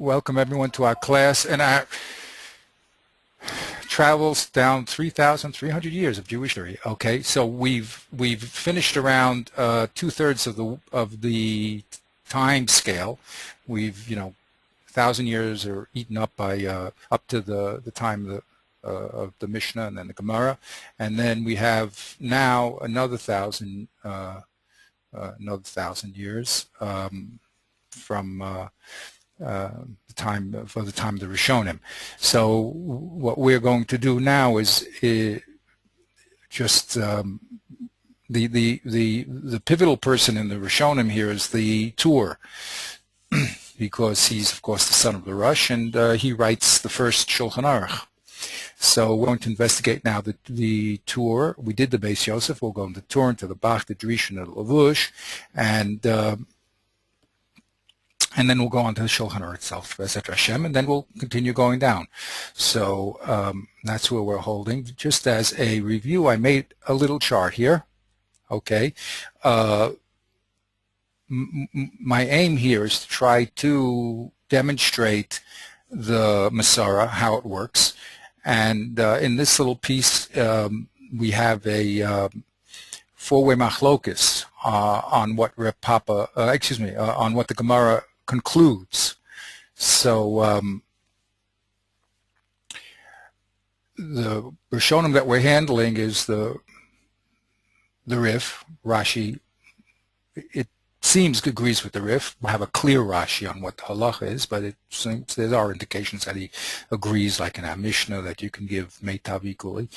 welcome everyone to our class and our travels down 3,300 years of Jewish history. Okay, so we've finished around 2/3 of the time scale. We've 1,000 years are eaten up by up to the time of the Mishnah and then the Gemara, and then we have now another 1,000 years from the time of the Rishonim. So what we're going to do now is just the pivotal person in the Rishonim here is the Tur, because he's of course the son of the Rosh, and he writes the first Shulchan Aruch. So we're going to investigate now the Tur. We did the Beis Yosef. We'll go into the Tur, into the Bach, the Drish, and the Lavush, and then we'll go on to the Shulchan Aruch itself, B'ezrat Hashem, and then we'll continue going down. So that's where we're holding. Just as a review, I made a little chart here. Okay. My aim here is to try to demonstrate the Masara, how it works. And in this little piece, we have a four-way machlokus on what Reb Papa, on what the Gemara concludes. So the Rishonim that we're handling is the Rif, Rashi. It seems agrees with the Rif. We have a clear Rashi on what the halacha is, but it seems there are indications that he agrees, like in our Mishnah, that you can give meitav equally.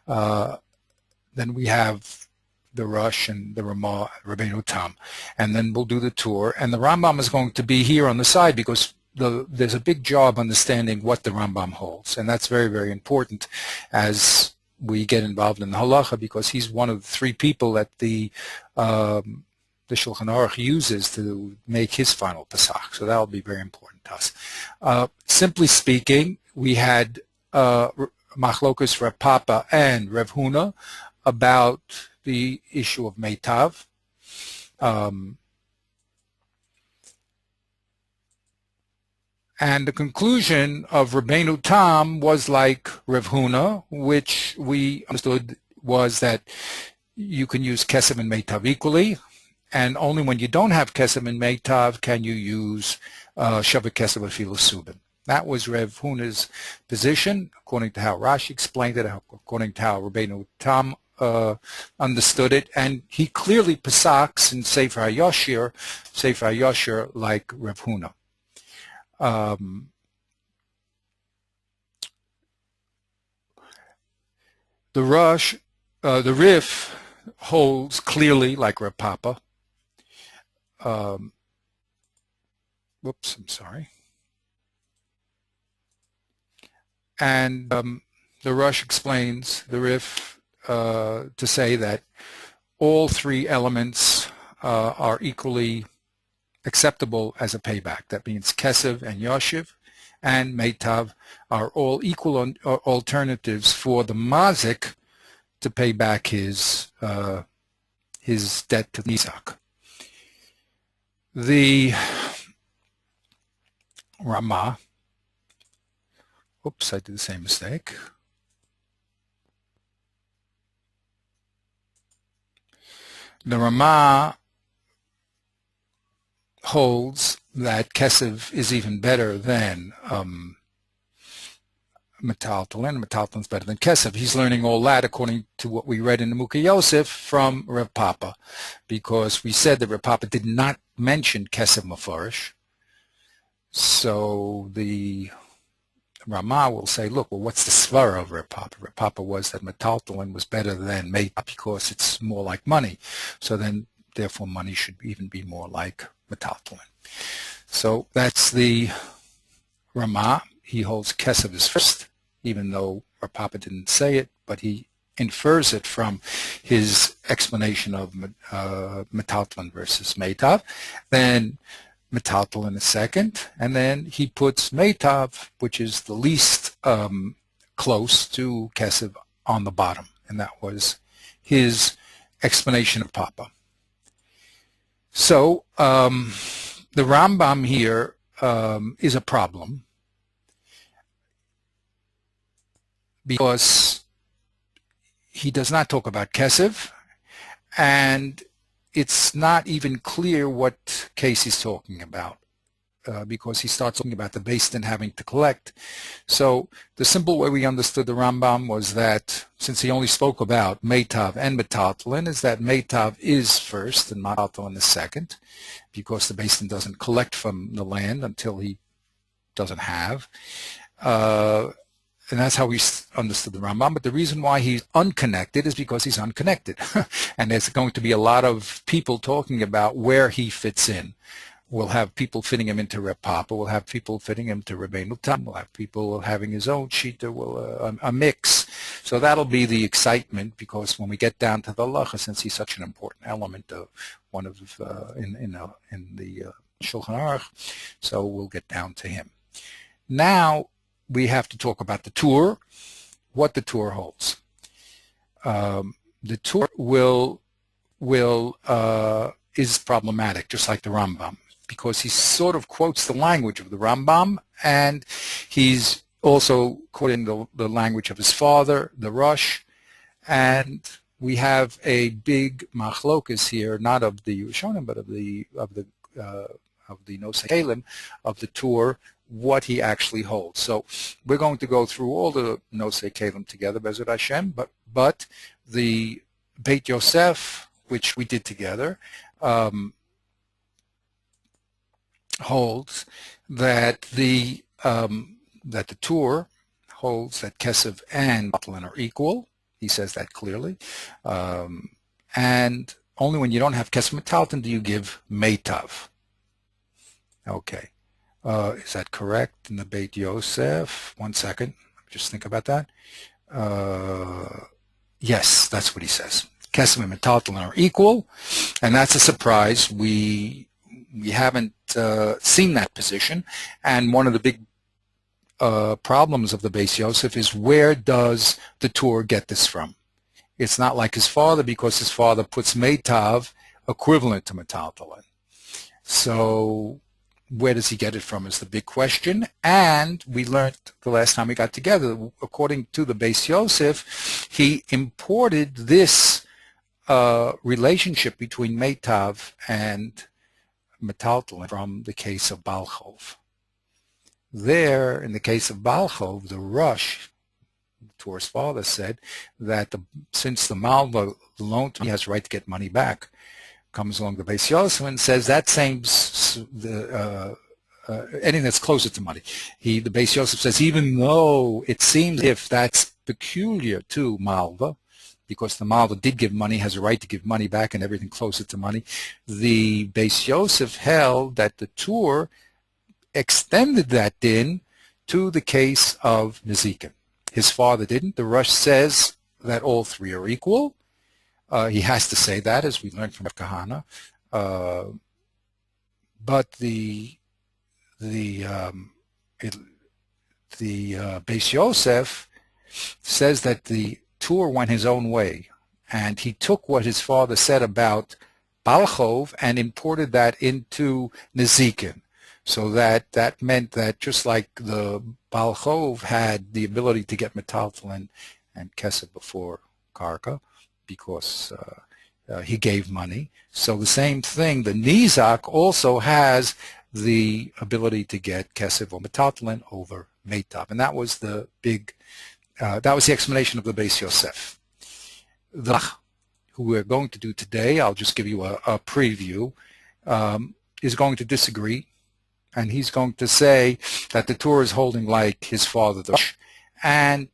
Then we have the Rosh and the Ramah, Rabbeinu Tam, and then we'll do the Tur. And the Rambam is going to be here on the side because there's a big job understanding what the Rambam holds, and that's very, very important as we get involved in the halacha, because he's one of the three people that the Shulchan Aruch uses to make his final Pesach. So that will be very important to us. Simply speaking, we had Machlokus Reb Papa and Rev Huna about the issue of meitav. And the conclusion of Rabbeinu Tam was like Rev Huna, which we understood was that you can use kesem and meitav equally, and only when you don't have kesem and meitav can you use shavah kesem afilu subin. That was Rev Huna's position, according to how Rashi explained it, according to how Rabbeinu Tam understood it, and he clearly pesaks in Sefer HaYashir like Rev Huna. The Rif holds clearly like Reb Papa. Whoops, I'm sorry. And the Rosh explains the Rif to say that all three elements are equally acceptable as a payback. That means Kesev and Yoshiv and Meitav are all equal alternatives for the Mazik to pay back his debt to Nizak. The Ramah, oops, I did the same mistake. The Ramah holds that Kesev is even better than Metaltalin. Metaltalin's better than Kesev. He's learning all that according to what we read in the Mukha Yosef from Reb Papa, because we said that Reb Papa did not mention Kesev Mefarish. So the Ramah will say, look, well, what's the svara of Reb Papa? Reb Papa was that Metaltalin was better than Meitav because it's more like money. So then, therefore, money should even be more like Metaltalin. So that's the Ramah. He holds Kesev is first, even though Reb Papa didn't say it, but he infers it from his explanation of Metaltalin versus Meitav. Then Metaltalin is second, and then he puts Meitav, which is the least close to Kesev, on the bottom, and that was his explanation of Papa. So the Rambam here is a problem because he does not talk about kesef, and it's not even clear what case he's talking about. Because he starts talking about the Beis Din having to collect. So the simple way we understood the Rambam was that since he only spoke about Meitav and Metaltalin, is that Meitav is first and Metaltalin is second, because the Beis Din doesn't collect from the land until he doesn't have. And that's how we understood the Rambam. But the reason why he's unconnected is because he's unconnected. And there's going to be a lot of people talking about where he fits in. We'll have people fitting him into Reb Papa. We'll have people fitting him to Rabbeinu Tam. We'll have people having his own shita, a mix. So that'll be the excitement, because when we get down to the halacha, since he's such an important element of one of in the Shulchan Aruch, so we'll get down to him. Now we have to talk about the Tur, what the Tur holds. The Tur is problematic, just like the Rambam, because he sort of quotes the language of the Rambam, and he's also quoting the language of his father, the Rosh, and we have a big machlokas here, not of the Yerushalayim, but of the Nosei Kalim, of the Tur, what he actually holds. So we're going to go through all the Nosei Kalim together, Bezrat Hashem, but the Beit Yosef, which we did together, holds that the Tur holds that kesef and metaltalin are equal. He says that clearly, and only when you don't have kesef metaltalin do you give meitav. Okay, is that correct in the Beit Yosef? 1 second, just think about that. Yes, that's what he says. Kesef and metaltalin are equal, and that's a surprise. We haven't seen that position, and one of the big problems of the Beis Yosef is, where does the Tur get this from? It's not like his father, because his father puts meitav equivalent to metaltalin. So where does he get it from is the big question. And we learned the last time we got together, according to the Beis Yosef, he imported this relationship between meitav and metaltalin from the case of Balchov. There, in the case of Balchov, the Rosh, Tur's father, said that since the Malva loaned, he has a right to get money back. Comes along the Beis Yosef and says that seems anything that's closer to money. The Beis Yosef says, even though it seems if that's peculiar to Malva, because the Malva did give money, has a right to give money back and everything closer to money, the Beis Yosef held that the Tur extended that din to the case of Nezikin. His father didn't. The Rosh says that all three are equal. He has to say that, as we learned from Kahana. But the Beis Yosef says that the Tur went his own way, and he took what his father said about Balchov and imported that into Nezikin. So that meant that just like the Balchov had the ability to get metaltalin and kesef before karka, because he gave money, so the same thing, the Nizak also has the ability to get kesef or metaltalin over meitav. And that was the big, that was the explanation of the Beis Yosef. The who we're going to do today, I'll just give you a preview, is going to disagree, and he's going to say that the Tur is holding like his father, the Rosh, and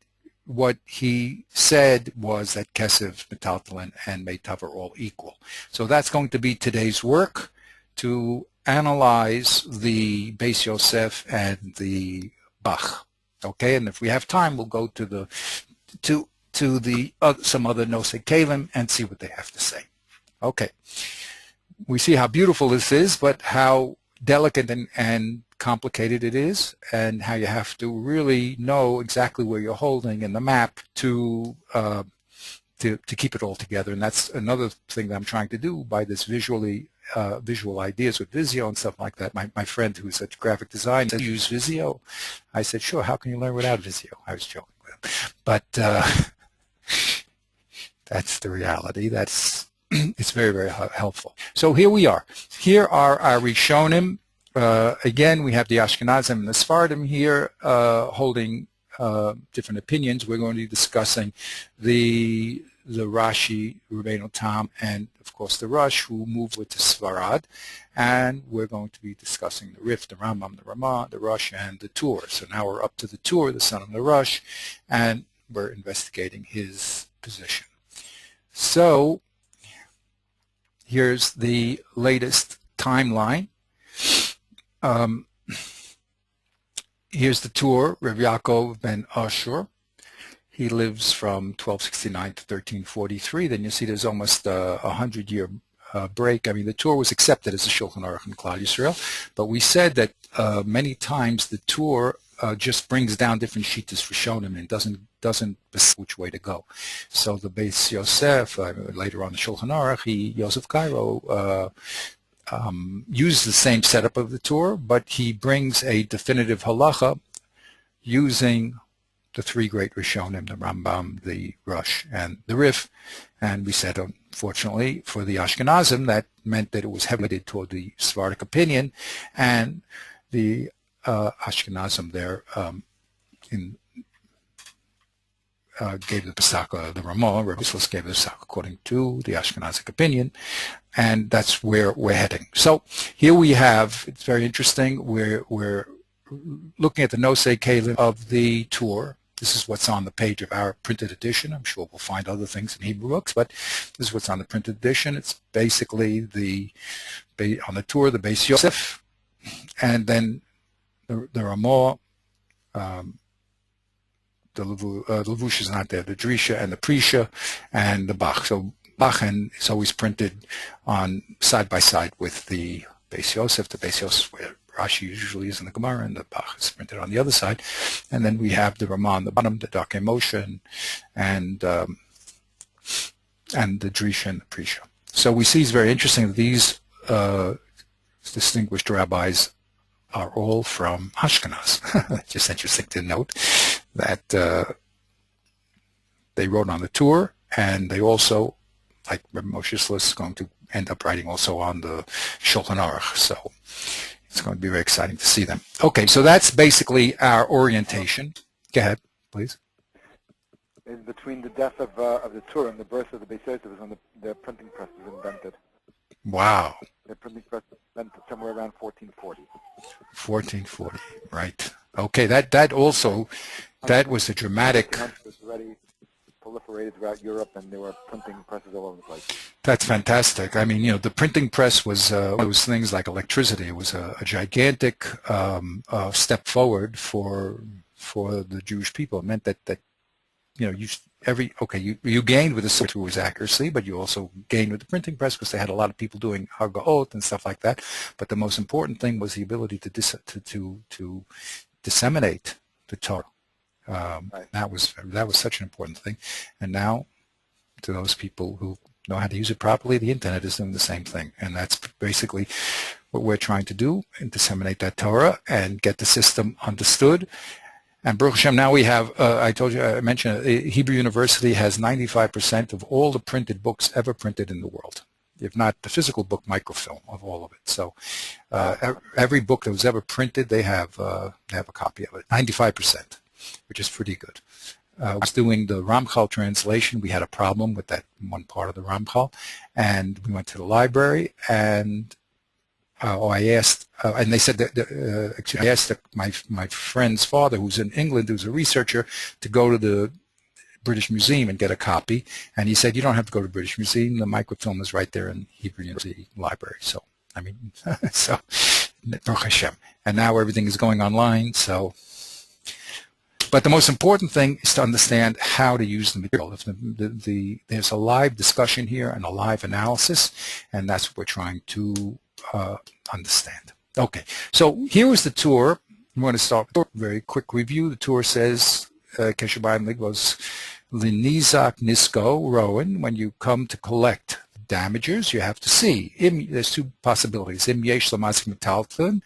what he said was that kesef, metaltalin, and meitav are all equal. So that's going to be today's work, to analyze the Beis Yosef and the Bach. Okay, and if we have time, we'll go to the some other Nosei Kalim and see what they have to say. Okay, we see how beautiful this is, but how delicate and complicated it is, and how you have to really know exactly where you're holding in the map to keep it all together. And that's another thing that I'm trying to do by this visually visual ideas with Visio and stuff like that. My friend who's a graphic designer said, use Visio. I said, sure, how can you learn without Visio? I was joking with him. But that's the reality. It's very, very helpful. So here we are. Here are our Rishonim. Again, we have the Ashkenazim and the Sephardim here holding different opinions. We're going to be discussing the Rashi, Rabbeinu Tam, and of course the Rush, who moved with the Sfarad, and we're going to be discussing the Rif, the Rambam, the Ramah, the Rush, and the Tur. So now we're up to the Tur, the son of the Rush, and we're investigating his position. So here's the latest timeline. Here's the Tur, Rav Yaakov ben Ashur. He lives from 1269 to 1343. Then you see there's almost a 100-year break. I mean, the Tur was accepted as a Shulchan Aruch in Klal Yisrael, but we said that many times the Tur just brings down different shittas for Shonim and doesn't decide which way to go. So the Beis Yosef, later on the Shulchan Aruch, Yosef Cairo, used the same setup of the Tur, but he brings a definitive halacha using the three great Rishonim, the Rambam, the Rush, and the Rif. And we said, unfortunately, for the Ashkenazim, that meant that it was heavily toward the Sephardic opinion, and the Ashkenazim there gave the Pesach, the Ramah, Rabbi Yisrael gave the Pesach according to the Ashkenazic opinion, and that's where we're heading. So here we have, it's very interesting, we're looking at the Nosei Kalim of the Tur. This is what's on the page of our printed edition. I'm sure we'll find other things in Hebrew books, but this is what's on the printed edition. It's basically on the Tur, the Beis Yosef, and then the Ramah, the Levush is not there, the Drisha and the Prisha, and the Bach. So Bach is always printed on side by side with the Beis Yosef. The Beis Yosef where Rashi usually is in the Gemara, and the Bach is printed on the other side. And then we have the Ramah on the bottom, the Darkei Moshe, and the Drisha and the Prisha. So we see it's very interesting that these distinguished rabbis are all from Ashkenaz. Just interesting to note that they wrote on the Tur, and they also, like Rabbi Moshe Shloss, is going to end up writing also on the Shulchan Aruch. So it's going to be very exciting to see them. Okay, so that's basically our orientation. Go ahead, please. In between the death of the Tur and the birth of the Beis Yosef was when the printing press was invented. Wow. The printing press was invented somewhere around 1440. 1440, right. Okay, that was a dramatic... It was already proliferated throughout Europe, and there were printing presses all over the place. That's fantastic. I mean, the printing press was one of those things like electricity. It was a gigantic step forward for the Jewish people. It meant that you gained with the source's accuracy, but you also gained with the printing press because they had a lot of people doing hagaot and stuff like that. But the most important thing was the ability to disseminate the Torah. Right. That was such an important thing. And now, to those people who know how to use it properly, the internet is doing the same thing. And that's basically what we're trying to do, and disseminate that Torah and get the system understood. And Baruch Hashem, now we have, I mentioned, Hebrew University has 95% of all the printed books ever printed in the world, if not the physical book, microfilm of all of it. So every book that was ever printed, they have a copy of it, 95%, which is pretty good. I was doing the Ramchal translation. We had a problem with that one part of the Ramchal, and we went to the library, and I asked, and they said that, I asked my friend's father, who's in England, who's a researcher, to go to the British Museum and get a copy, and he said, you don't have to go to the British Museum, the microfilm is right there in Hebrew University Library. So, I mean, so, Baruch Hashem. And now everything is going online, so. But the most important thing is to understand how to use the material. There's a live discussion here and a live analysis, and that's what we're trying to understand. Okay, so here was the Tur. I'm going to start with a very quick review. The Tur says, Keshabayim Ligvos Linizak Nisko Rowan, when you come to collect damagers, you have to see. There's two possibilities. Im yesh lamazik metaltlin,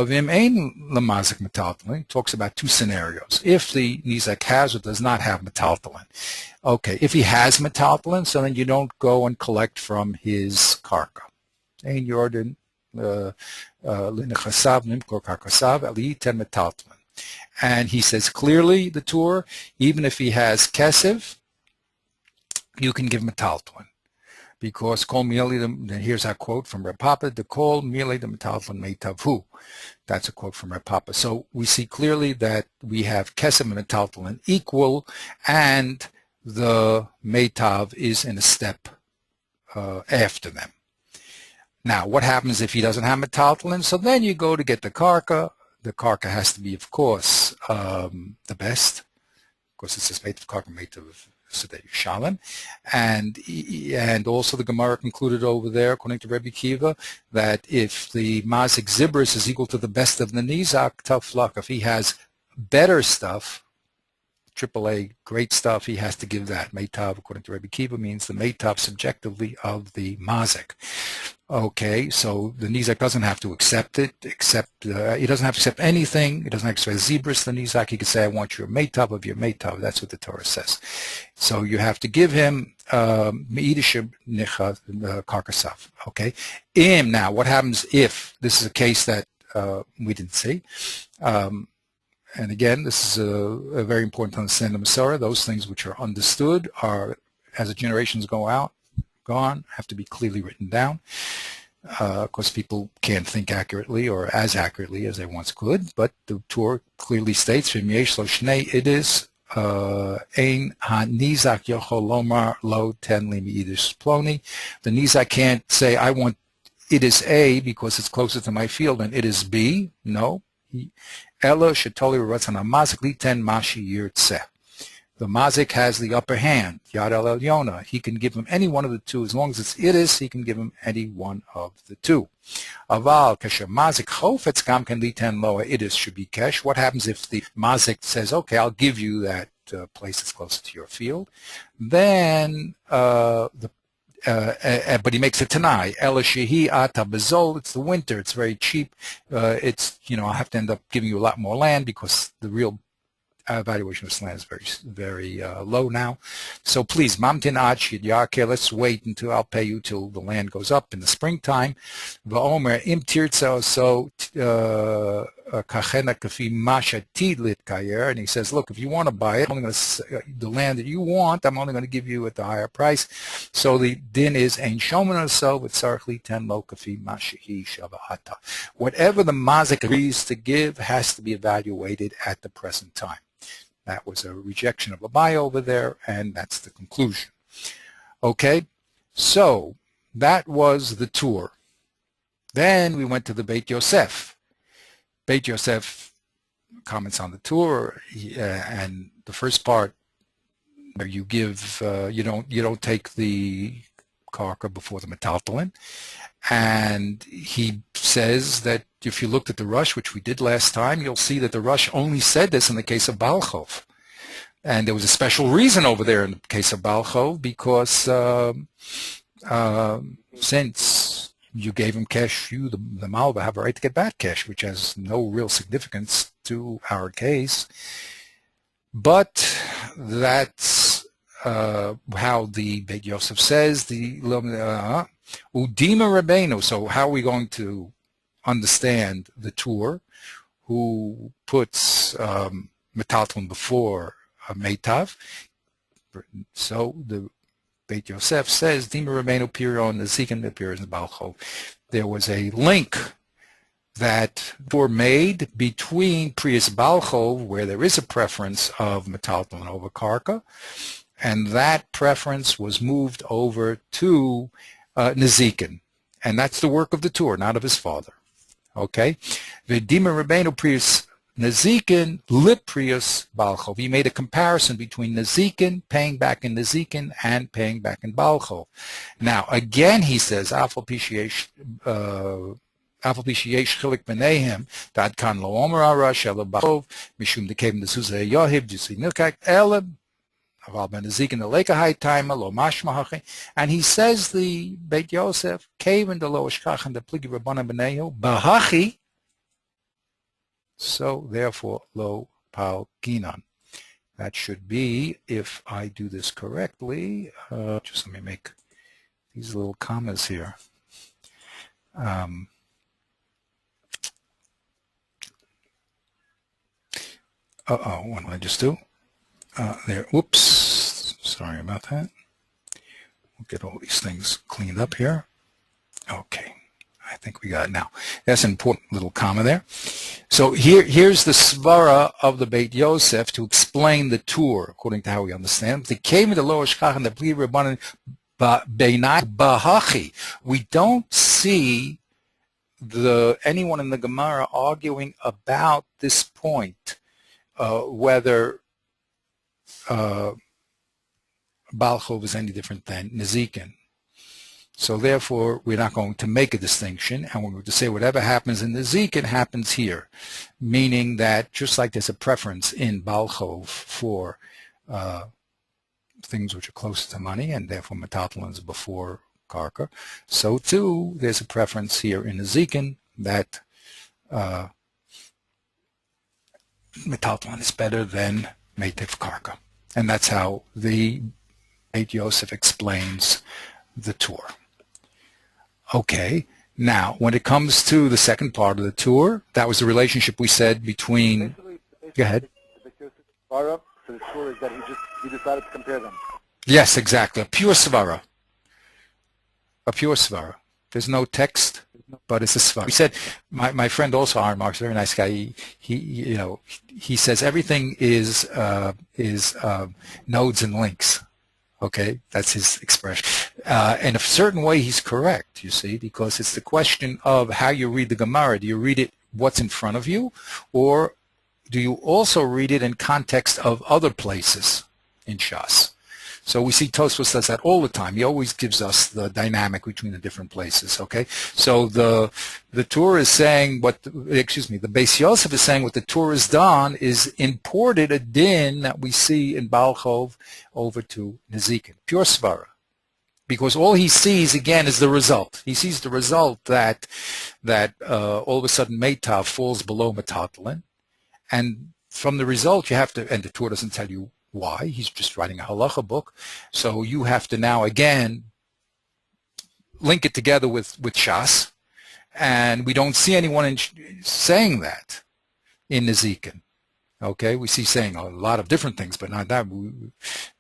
vim ein lamazik metaltlin. Talks about two scenarios. If the nizak has or does not have metaltlin. Okay, if he has metaltlin, so then you don't go and collect from his karka. Ein yordan linechasav nimkor karkasav ali ten metaltlin. And he says clearly, the Tur, even if he has kesef, you can give him a metaltlin. Because kol mieli, here's our quote from Reb Papa, the kol mieli the metaltlin meitavhu. That's a quote from Reb Papa. So we see clearly that we have kesef and metaltlin equal, and the meitav is in a step after them. Now, what happens if he doesn't have metaltlin? So then you go to get the karka. The karka has to be, of course, the best. Of course, it says made of karka, made of Sedei Shalom. And also the Gemara concluded over there, according to Rebbe Kiva, that if the mazik zibris is equal to the best of the nizak, tough luck. If he has better stuff, AAA, great stuff, he has to give that. Meitav, according to Rebbe Kiva, means the meitav subjectively of the mazik. Okay, so the nizak doesn't have to accept it, he doesn't have to accept anything. He doesn't have to say zebras, the nizak. He could say, I want your meitav of your meitav. That's what the Torah says. So you have to give him me'idishim nicha karkasav. Okay, now what happens if this is a case that we didn't see? And again, this is a very important to understand the Masorah. Those things which are understood are, as the generations gone, have to be clearly written down. Of course, people can't think accurately or as accurately as they once could, but the Torah clearly states, it is ein ha-nizak yochol lomar lo ten li mi'idish ploni. The nizak can't say, I want it is A because it's closer to my field, and it is B. No. Ella shetoli ratzon ha-mazik li ten mashi yirtzeh. The mazik has the upper hand, Yad El Elyona. He can give him any one of the two. As long as it's idis, he can give him any one of the two. Aval, kasher mazik chofetz gam kan liten loa idis should be kesh. What happens if the mazik says, okay, I'll give you that place that's closer to your field? Then, but he makes a tanai. Ela shehi ata bezol. It's the winter. It's very cheap. I'll have to end up giving you a lot more land because the real valuation of this land is very low now. So please, mamtin ad shid yarke, let's wait until I'll pay you till the land goes up in the springtime. Va'omer im tirtza so kachena kafi masha tidlit kayer, and he says, look, if you want to buy it, the land that you want, I'm only going to give you at the higher price. So the din is ein shomen so with sarchli ten lo kafi mashahi shavahata. Whatever the mazik agrees to give has to be evaluated at the present time. That was a rejection of Abai over there, and that's the conclusion. Okay, so that was the tour. Then we went to the Beit Yosef. Beit Yosef comments on the tour, and the first part where you give, you don't take the karka before the metaltalin, and he says that if you looked at the Rush, which we did last time, you'll see that the Rush only said this in the case of Balchov. And there was a special reason over there in the case of Balchov, because since you gave him cash, you, the Malva, have a right to get back cash, which has no real significance to our case. But that's how the Beit Yosef says, the Udima Rabbeinu. So how are we going to understand the tour who puts metalton before meitav? So the Beit Yosef says Dima Rabbeinu Piron Nezikin appears in the Balchov. There was a link that were made between Prius Balchov, where there is a preference of metalton over karka, and that preference was moved over to Nezikin. And that's the work of the tour, not of his father. Okay? V'dima Rabbeinu Prius Nezikin lip Prius Balchov. He made a comparison between Nezikin, paying back in Nezikin, and paying back in Balchov. Now, again, he says, Afal Pishiyesh chilik b'neihem, that kan lo omer arash ela Balchov, mishum dekevim desuzah yohib, jisi nilkak, ela And he says the Beit Yosef cave in the lo ishkach and the pligi rabbanan b'nehu bahachi. So therefore lo pal ginan. That should be, if I do this correctly, just let me make these little commas here. What did I just do? There, whoops, sorry about that. We'll get all these things cleaned up here. Okay, I think we got it now. That's an important little comma there. So here's the svara of the Beit Yosef to explain the tour, according to how we understand. They came into lower shkach and the bli rabbanan beinai bahachi. We don't see anyone in the Gemara arguing about this point, whether Baal Chov is any different than Nezikin. So therefore, we're not going to make a distinction, and we're going to say whatever happens in Nezikin happens here, meaning that just like there's a preference in Baal Chov for things which are closer to money, and therefore Metathlon is before Karka, so too there's a preference here in Nezikin that Metathlon is better than Meitiv Karka. And that's how the Beit Yosef explains the tour. Okay, now when it comes to the second part of the tour, that was the relationship we said between... Basically, Go ahead. The Beit Yosef svara for the tour is that he decided to compare them. Yes, exactly. A pure svara. A pure svara. There's no text, but it's a svara. We said, my friend also, Aaron Marks, very nice guy, he says everything is nodes and links. Okay, that's his expression. In a certain way, he's correct, you see, because it's the question of how you read the Gemara. Do you read it what's in front of you, or do you also read it in context of other places in Shas? So we see Tosfos does that all the time. He always gives us the dynamic between the different places, okay? So the Torah is saying the Beis Yosef is saying what the Torah has done is imported a din that we see in Baal Chov over to Nezikin, pure svara. Because all he sees, again, is the result. He sees the result that all of a sudden Meitav falls below Metathlon, and from the result you have to, and the Torah doesn't tell you why, he's just writing a halacha book, so you have to now again link it together with Shas, and we don't see anyone saying that in Nezikin. Okay, we see saying a lot of different things, but not that.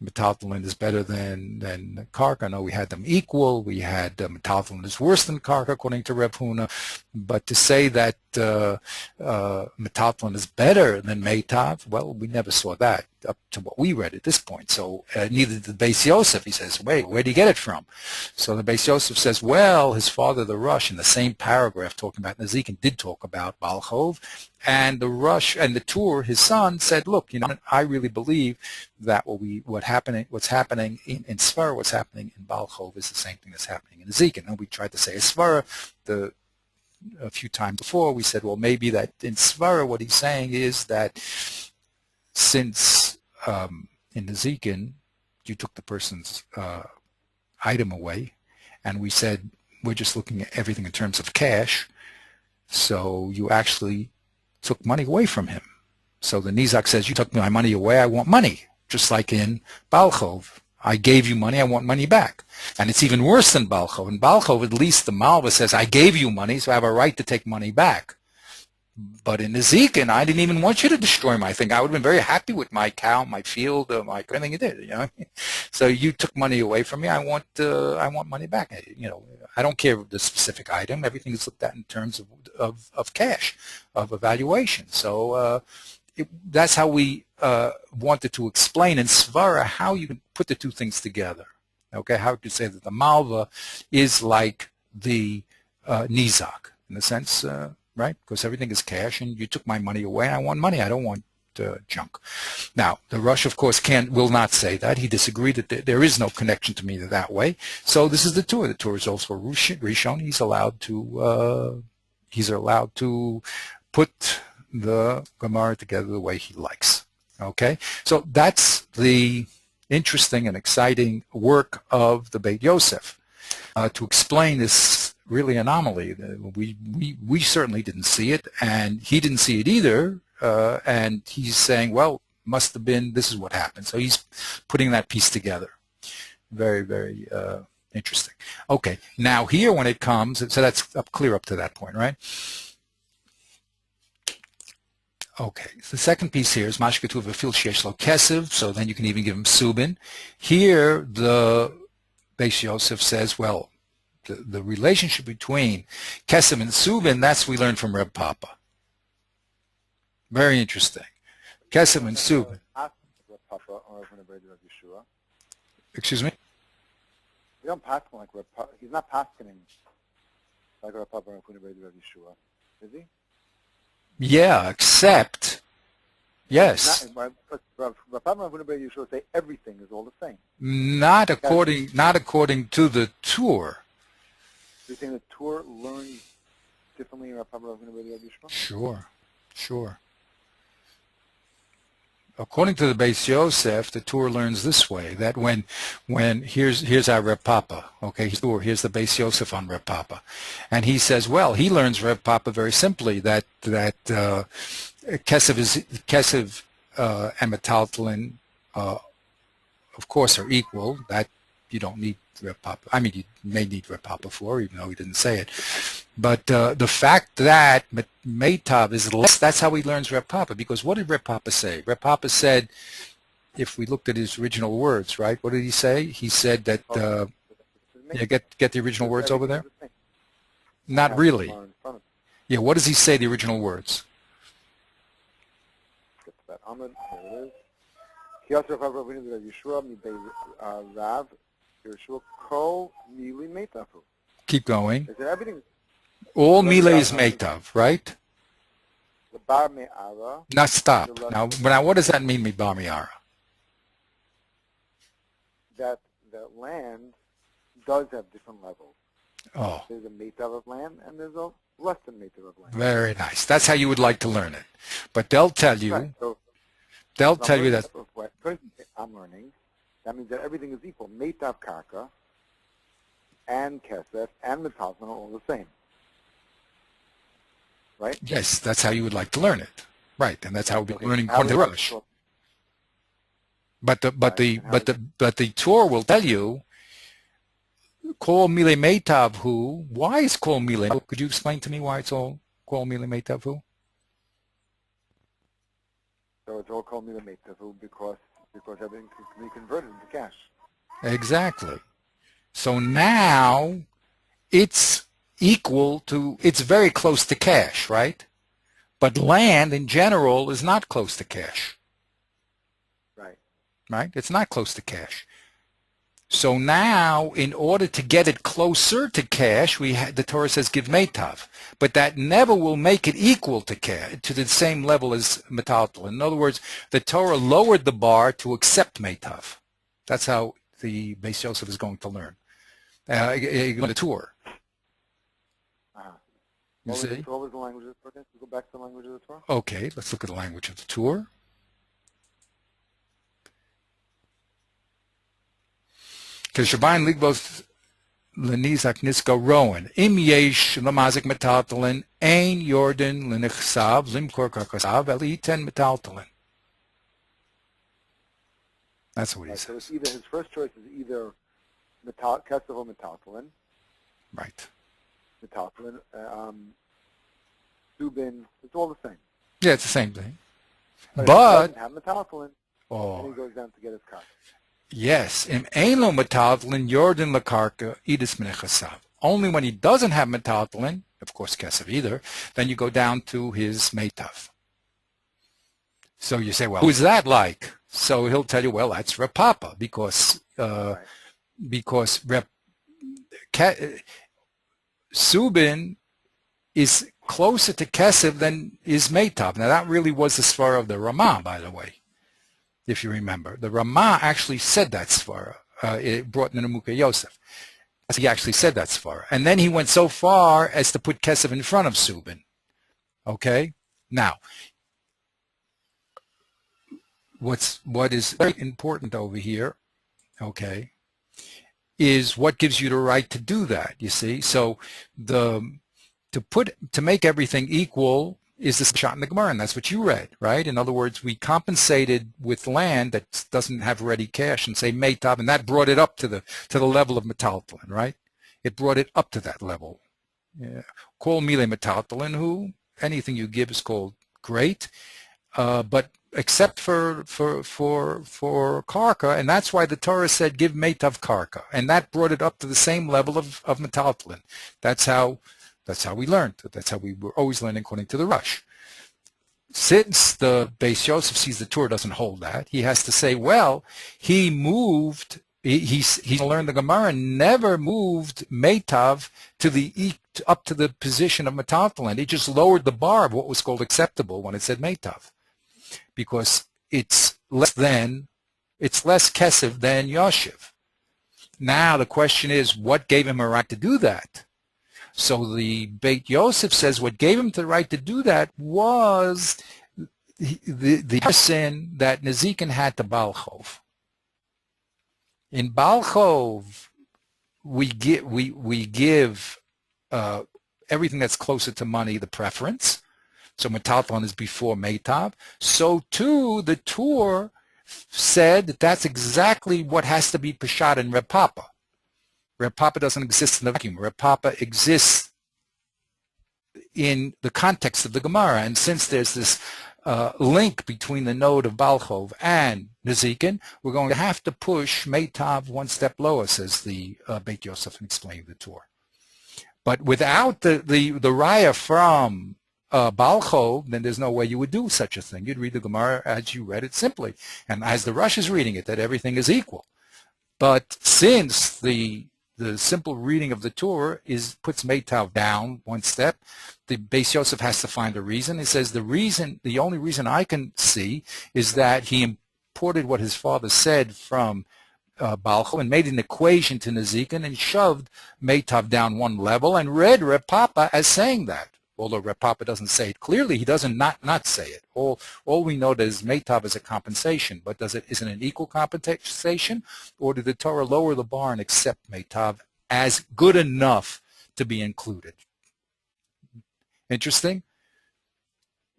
Metathlon is better than Karka. No, we had them equal. We had Metathlon is worse than Karka, according to Reb Huna. But to say that Metathlon is better than Meitav, well, we never saw that up to what we read at this point. So neither did the Beis Yosef. He says, wait, where do you get it from? So the Beis Yosef says, well, his father, the Rush, in the same paragraph talking about Nezikin, did talk about Baal Chov, and the Rush and the Tur, his son, said, look, I really believe that what's happening in Sfara, what's happening in Baal Chov is the same thing that's happening in Nezikin. And we tried to say Sfara a few times before. We said, well, maybe that in Svara what he's saying is that since in Nezikin you took the person's item away, and we said we're just looking at everything in terms of cash, so you actually took money away from him. So the Nizak says, you took my money away, I want money, just like in Baal Chov. I gave you money, I want money back. And it's even worse than Baal Chov. In Baal Chov, at least the Malva says, I gave you money, so I have a right to take money back. But in Nezikin, I didn't even want you to destroy my thing. I would have been very happy with my cow, my field, everything you did. So you took money away from me. I want money back. I don't care the specific item. Everything is looked at in terms of cash, of evaluation. So that's how we wanted to explain in Svara how you can put the two things together. Okay, how to say that the Malva is like the Nizak in the sense, right? Because everything is cash, and you took my money away. I want money. I don't want junk. Now, the Rush, of course, will not say that. He disagreed that there is no connection to me that way. So this is the Torah. The Torah is also Rishon. He's allowed to put the Gemara together the way he likes. Okay, so that's the interesting and exciting work of the Beit Yosef to explain this really anomaly. We certainly didn't see it, and he didn't see it either, and he's saying, well, must have been, this is what happened. So he's putting that piece together. Very, very interesting. Okay, now here when it comes, so that's clear up to that point, right? Okay, so the second piece here is mashkatuv v'fil sheyesh lo kesev, so then you can even give him subin. Here the Beis Yosef says, well, the relationship between kesev and subin, that's we learned from Reb Papa. Very interesting. Kesev and subin. Excuse me? You don't pass him like Reb Papa. He's not passing like Reb Papa and Reb Yeshua, is he? Yeah, except, yes. Reb Papa and Reb Yeshua say everything is all the same. Not according to the Tur. You're saying the Tur learns differently in Reb Papa and Reb Yeshua? Sure, sure. According to the Beis Yosef, the Tur learns this way, that when here's our Reb Papa, okay, here's the Beis Yosef on Reb Papa, and he says, well, he learns Reb Papa very simply, that Kesev and Metaltalin, of course, are equal, that you don't need Reb Papa. I mean, you may need Reb Papa for, even though he didn't say it. But the fact that Meitav is less, that's how he learns Reb Papa. Because what did Reb Papa say? Reb Papa said, if we looked at his original words, right? What did he say? He said that, yeah, get the original words over there? Not really. Yeah, what does he say, the original words? Keep going. All Mile is Meitav, right? Now stop. Now what does that mean, Bar Miara? That land does have different levels. Oh. There's a Meitav of land, and there's a less than Meitav of land. Very nice. That's how you would like to learn it. But they'll tell you, right. So that... I'm learning. That means that everything is equal. Meitav Karka and Kesef and Metaltalin are all the same. Right? Yes, that's how you would like to learn it. Right, and that's how we'll be learning according to Rush. But the Torah will tell you, Kol Mile Meitav Hu. Why is Kol Mile? Could you explain to me why it's all Kol Mile Meitav Hu? So it's all Kol Mile Meitav Hu because everything can be converted into cash. Exactly. So now it's equal to, it's very close to cash, right? But land in general is not close to cash. Right. Right? It's not close to cash. So now, in order to get it closer to cash, the Torah says give Meitav. But that never will make it equal to cash, to the same level as Metaltalin. In other words, the Torah lowered the bar to accept Meitav. That's how the Beis Yosef is going to learn. The Torah. You see? What was the language of the Torah? Go back to the language of the Torah. Okay, let's look at the language of the Torah. Because Shabbat Ligbos Lenizak Nisko Rowan. Im Yesh Lamazik Metaltalin, Ein Yordan Lenichsav, Limkor Kakasav, Eliten Metaltalin. That's what he says. So it's either, his first choice is either Kesef or Metaltalin. Right. Metaltalin, Subin, it's all the same. Yeah, it's the same thing. But But if he doesn't have Metaltalin, then he goes down to get his cut. Yes, im Eino Metaltalin Yordan Lakarka Edis Menechasav. Only when he doesn't have Metaltalin, of course Kesef either, then you go down to his Meitav. So you say, well, who is that like? So he'll tell you, well, that's Reb Papa, because Subin is closer to Kesef than is Meitav. Now that really was the svara of the Ramah, by the way, if you remember. The Ramah actually said that svara. It brought Nenemuka Yosef. He actually said that svara. And then he went so far as to put Kesef in front of Subin. Okay? Now, what is very important over here okay, is what gives you the right to do that, you see? So to make everything equal is the shot in the Gemara, and that's what you read, right? In other words, we compensated with land that doesn't have ready cash and say Meitav, and that brought it up to the level of metaltalin, right? It brought it up to that level. Yeah. Call mile metaltalin, who anything you give is called great, but except for karka, and that's why the Torah said give meitav karka, and that brought it up to the same level of metaltalin. That's how we learned. That's how we were always learning according to the Rush. Since the Beis Yosef sees the Torah doesn't hold that, he has to say, well, he moved. He learned the Gemara never moved meitav up to the position of metaltalin. He just lowered the bar of what was called acceptable when it said meitav, because it's less kesef than Yoshev. Now the question is, what gave him a right to do that? So the Beit Yosef says what gave him the right to do that was the sin that Nezikin had to Baal Chov. In Baal Chov, we give everything that's closer to money the preference. So metaltalin is before meitav. So too, the Tur said that that's exactly what has to be peshat in Reb Papa. Reb Papa doesn't exist in the vacuum. Reb Papa exists in the context of the Gemara. And since there's this link between the node of Baal Chov and Nezikin, we're going to have to push meitav one step lower, says the Beit Yosef in explaining the Tur. But without the raya from Baal Chov, then there's no way you would do such a thing. You'd read the Gemara as you read it simply, and as the Rush is reading it, that everything is equal. But since the simple reading of the Torah puts meitav down one step, the Beis Yosef has to find a reason. He says the only reason I can see is that he imported what his father said from Baal Chov and made an equation to Nezikin and shoved meitav down one level and read Reb Papa as saying that. Although Reb Papa doesn't say it clearly, he doesn't not say it. All we know is meitav is a compensation, but is it an equal compensation, or did the Torah lower the bar and accept meitav as good enough to be included? Interesting?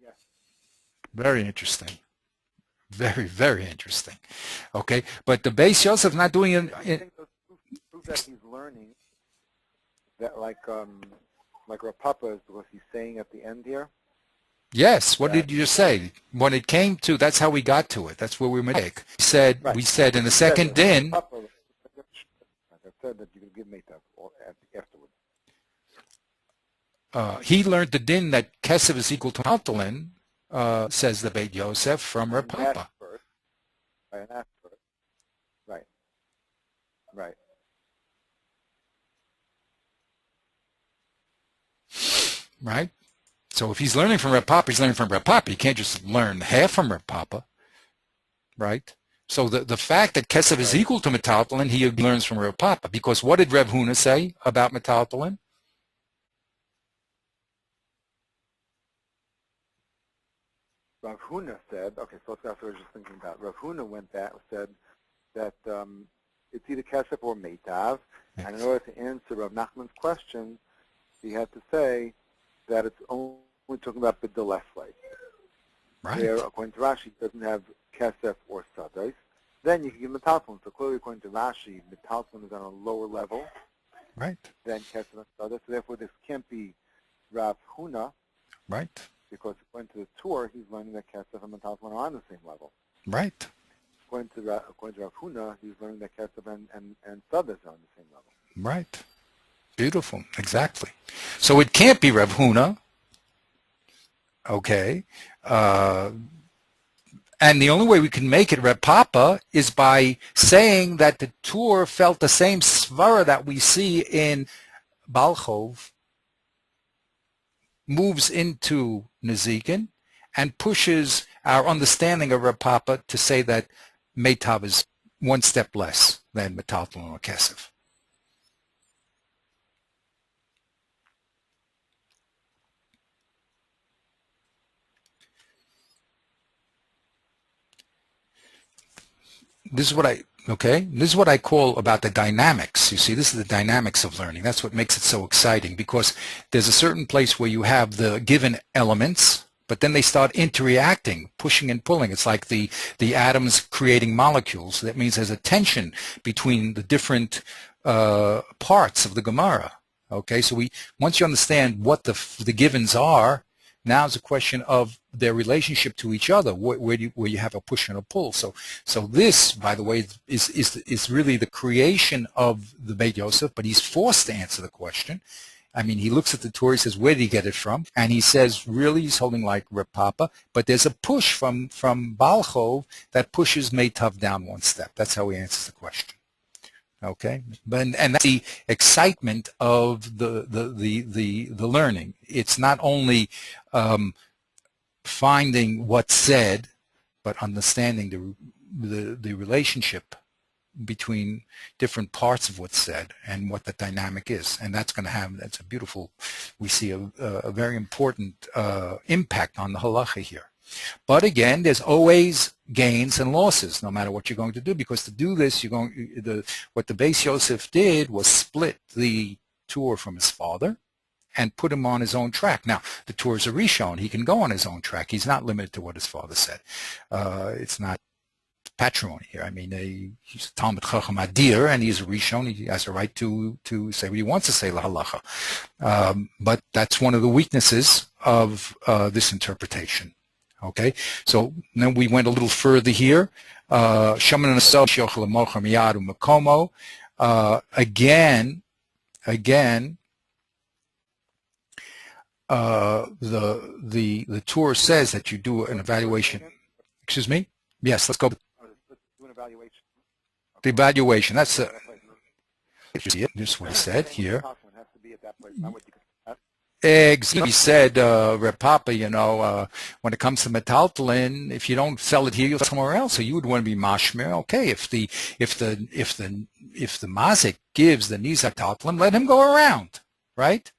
Yes. Very interesting. Very, very interesting. Okay, but the Beis Yosef not doing it. I think those prove that he's learning that like Rav Papa is, because he's saying at the end here. Yes, what did you just say? When it came to, that's how we got to it. That's where we were made. We said in the second din. I said that you can give meitav afterwards. He learned the din that kesef is equal to metaltalin, says the Beit Yosef, from Reb Papa. Right. Right? So if he's learning from Reb Papa, he's learning from Reb Papa. He can't just learn half from Reb Papa. Right? So the fact that kesef is equal to metaltalin, he learns from Reb Papa. Because what did Reb Huna say about metaltalin? Rav Huna said, okay, so that's what I was just thinking about. Rav Huna said that it's either kesef or meitav, yes. And in order to answer Rav Nachman's question, he had to say that it's only talking about b'delefle. Right. There, according to Rashi, it doesn't have kesef or sadais. Then you can give metaltalin. So clearly, according to Rashi, metaltalin is on a lower level, right, than kesef and sadais. So therefore, this can't be Rav Huna, right, because according to the Torah, he's learning that kesef and metaltalin are on the same level. Right. According to Rav Huna, he's learning that kesef and sadais are on the same level. Right. Beautiful. Exactly. So it can't be Rav Huna. Okay. And the only way we can make it Reb Papa is by saying that the Tur felt the same svara that we see in Baal Chov moves into Nezikin and pushes our understanding of Reb Papa to say that meitav is one step less than metaltalin or kesef. This is what Okay, this is what I call about the dynamics. You see, this is the dynamics of learning. That's what makes it so exciting, because there's a certain place where you have the given elements, but then they start interacting, pushing and pulling. It's like the atoms creating molecules. That means there's a tension between the different parts of the Gemara. Okay, so once you understand what the givens are, now it's a question of their relationship to each other, where you have a push and a pull. So this, by the way, is really the creation of the Beit Yosef, but he's forced to answer the question. I mean, he looks at the Torah, he says, where did he get it from? And he says, really, he's holding like Reb Papa, but there's a push from Baal Chov that pushes Meitav down one step. That's how he answers the question. Okay, and that's the excitement of the learning. It's not only finding what's said, but understanding the relationship between different parts of what's said and what the dynamic is. And that's a beautiful, we see a very important impact on the halacha here. But again, there's always gains and losses, no matter what you're going to do, because to do this, what the Beis Yosef did was split the Torah from his father and put him on his own track. Now, the Torah is a Rishon. He can go on his own track. He's not limited to what his father said. It's not patrimony here. I mean, he's a Talmud Chacham Adir, and he's a Rishon. He has a right to say what he wants to say, la halacha. But that's one of the weaknesses of this interpretation. Okay, so then we went a little further here. Again, the Torah says that you do an evaluation. Excuse me? Yes, let's go. Do an evaluation. The evaluation. That's just what he said here. He said, Reb Papa, when it comes to metaltalin, if you don't sell it here, you'll sell it somewhere else. So you would want to be mashmir. Okay, if the mazik gives the nizak metaltalin, let him go around, right?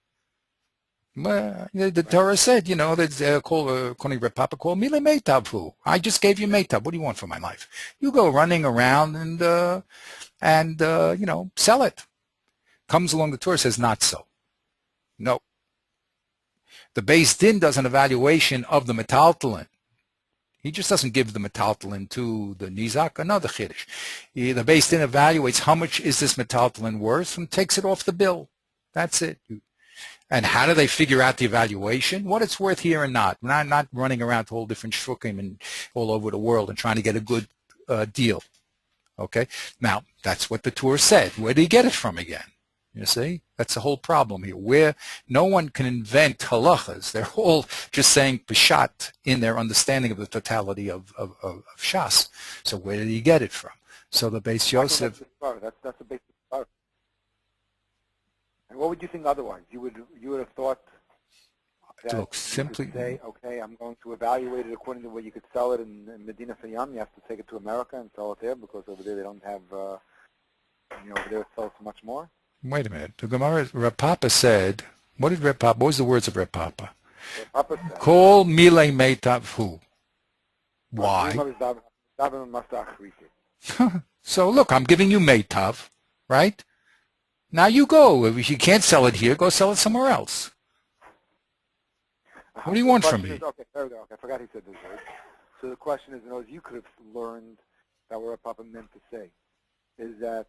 Well, the Torah said, according to Reb Papa, called mile meitavu. I just gave you meitav. What do you want for my life? You go running around and sell it. Comes along the Torah, says not so. No. The Beis Din does an evaluation of the metaltalin. He just doesn't give the metaltalin to the nizak, another chiddush. The Beis Din evaluates how much is this metaltalin worth and takes it off the bill. That's it. And how do they figure out the evaluation? What it's worth here and not. Not running around to all different shvukim and all over the world and trying to get a good deal. Okay? Now, that's what the Torah said. Where did he get it from again? You see? That's the whole problem here, where no one can invent halachas. They're all just saying peshat in their understanding of the totality of Shas. So where did he get it from? So the Beis Yosef... That's the basic part. And what would you think otherwise? You would have thought that look, simply you could say, okay, I'm going to evaluate it according to where you could sell it in Medina Sayyam. You have to take it to America and sell it there because over there they don't have, over there it sells so much more. Wait a minute. The Gemara, Reb Papa said, what was the words of Reb Papa? Reb Papa said, Kol mile meitav hu. Why? So look, I'm giving you meitav, right? Now you go. If you can't sell it here, go sell it somewhere else. What do you want from me? Okay, there we go. Okay, I forgot he said this word. So the question is, you could have learned that what Reb Papa meant to say is that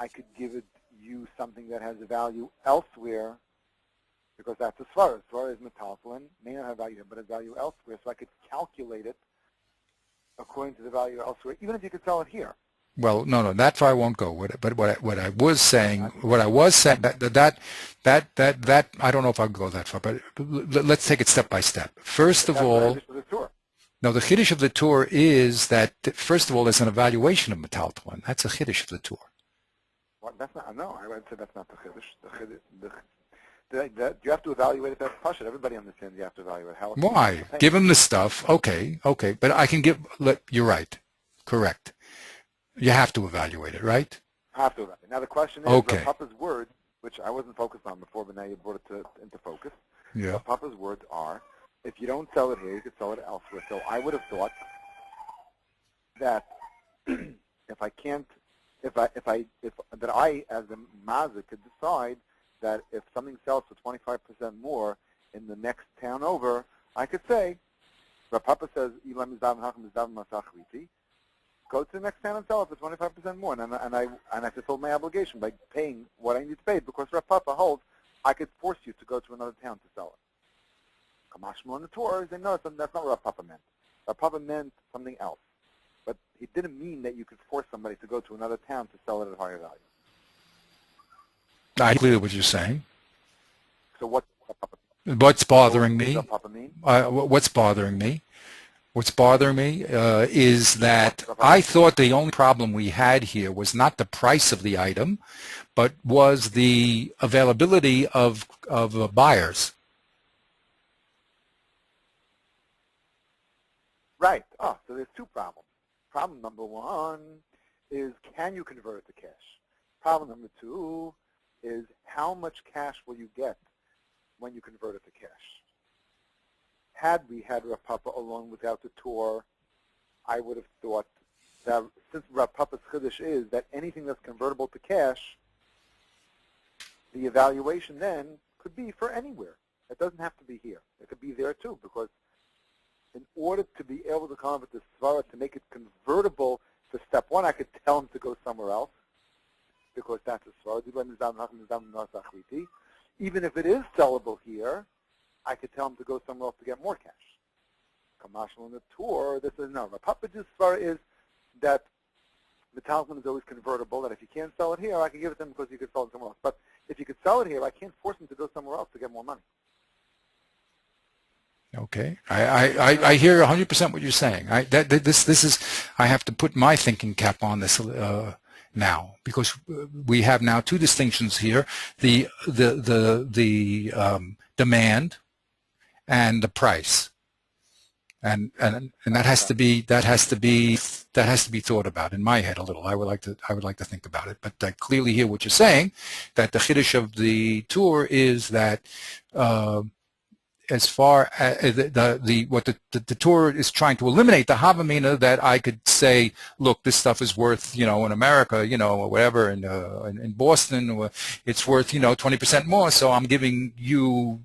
I could give you something that has a value elsewhere, because that's a svara. Svara is metaltalin, may not have value here, but has value elsewhere. So I could calculate it according to the value elsewhere, even if you could sell it here. Well, no, that far I won't go with it. But what I was saying, that I don't know if I'll go that far. But let's take it step by step. First of all, no, the chiddush of the Torah is that first of all, there's an evaluation of metaltalin. That's a chiddush of the Torah. Well, that's not. No, I would say that's not the chiddush. You have to evaluate it. That's pashut. Everybody understands you have to evaluate how. Why? Give him the stuff. Okay, but I can give. You're right. Correct. You have to evaluate it, right? I have to evaluate. Now the question is, Papa's words, which I wasn't focused on before, but now you brought it into focus. Yeah. Papa's words are, if you don't sell it here, you could sell it elsewhere. So I would have thought that if I can't, if that I as a mazik could decide that if something sells for 25% more in the next town over, I could say, Rav Papa says, go to the next town and sell it for 25% more, and I fulfill my obligation by paying what I need to pay, because Rav Papa holds I could force you to go to another town to sell it. Kamashma on the tour, they know that's not what Rav Papa meant. Rav Papa meant something else, but it didn't mean that you could force somebody to go to another town to sell it at higher value. I clear what you're saying. So what's Rav Papa? What's bothering me? What does Rav Papa mean? What's bothering me? What's bothering me is that I thought the only problem we had here was not the price of the item, but was the availability of buyers. Right. So there's two problems. Problem number one is, can you convert it to cash? Problem number two is, how much cash will you get when you convert it to cash? Had we had Rav Papa alone without the tour, I would have thought that since Rav Papa's chiddush is that anything that's convertible to cash, the evaluation then could be for anywhere. It doesn't have to be here. It could be there too, because in order to be able to come up with the svara to make it convertible to step one, I could tell him to go somewhere else, because that's a svara. Even if it is sellable here, I could tell him to go somewhere else to get more cash. Kamashal on the tour, this is no. Rav Papa's svara is that the talisman is always convertible, that if you can't sell it here, I can give it to him because you could sell it somewhere else. But if you could sell it here, I can't force him to go somewhere else to get more money. Okay, I hear 100% what you're saying. This is, I have to put my thinking cap on this now, because we have now two distinctions here: the demand and the price, and that has to be thought about in my head a little. I would like to think about it, but I clearly hear what you're saying, that the chiddush of the tour is that as far as the Torah is trying to eliminate the havamina, that I could say, look, this stuff is worth, in America, or whatever, in Boston, it's worth, 20% more. So I'm giving you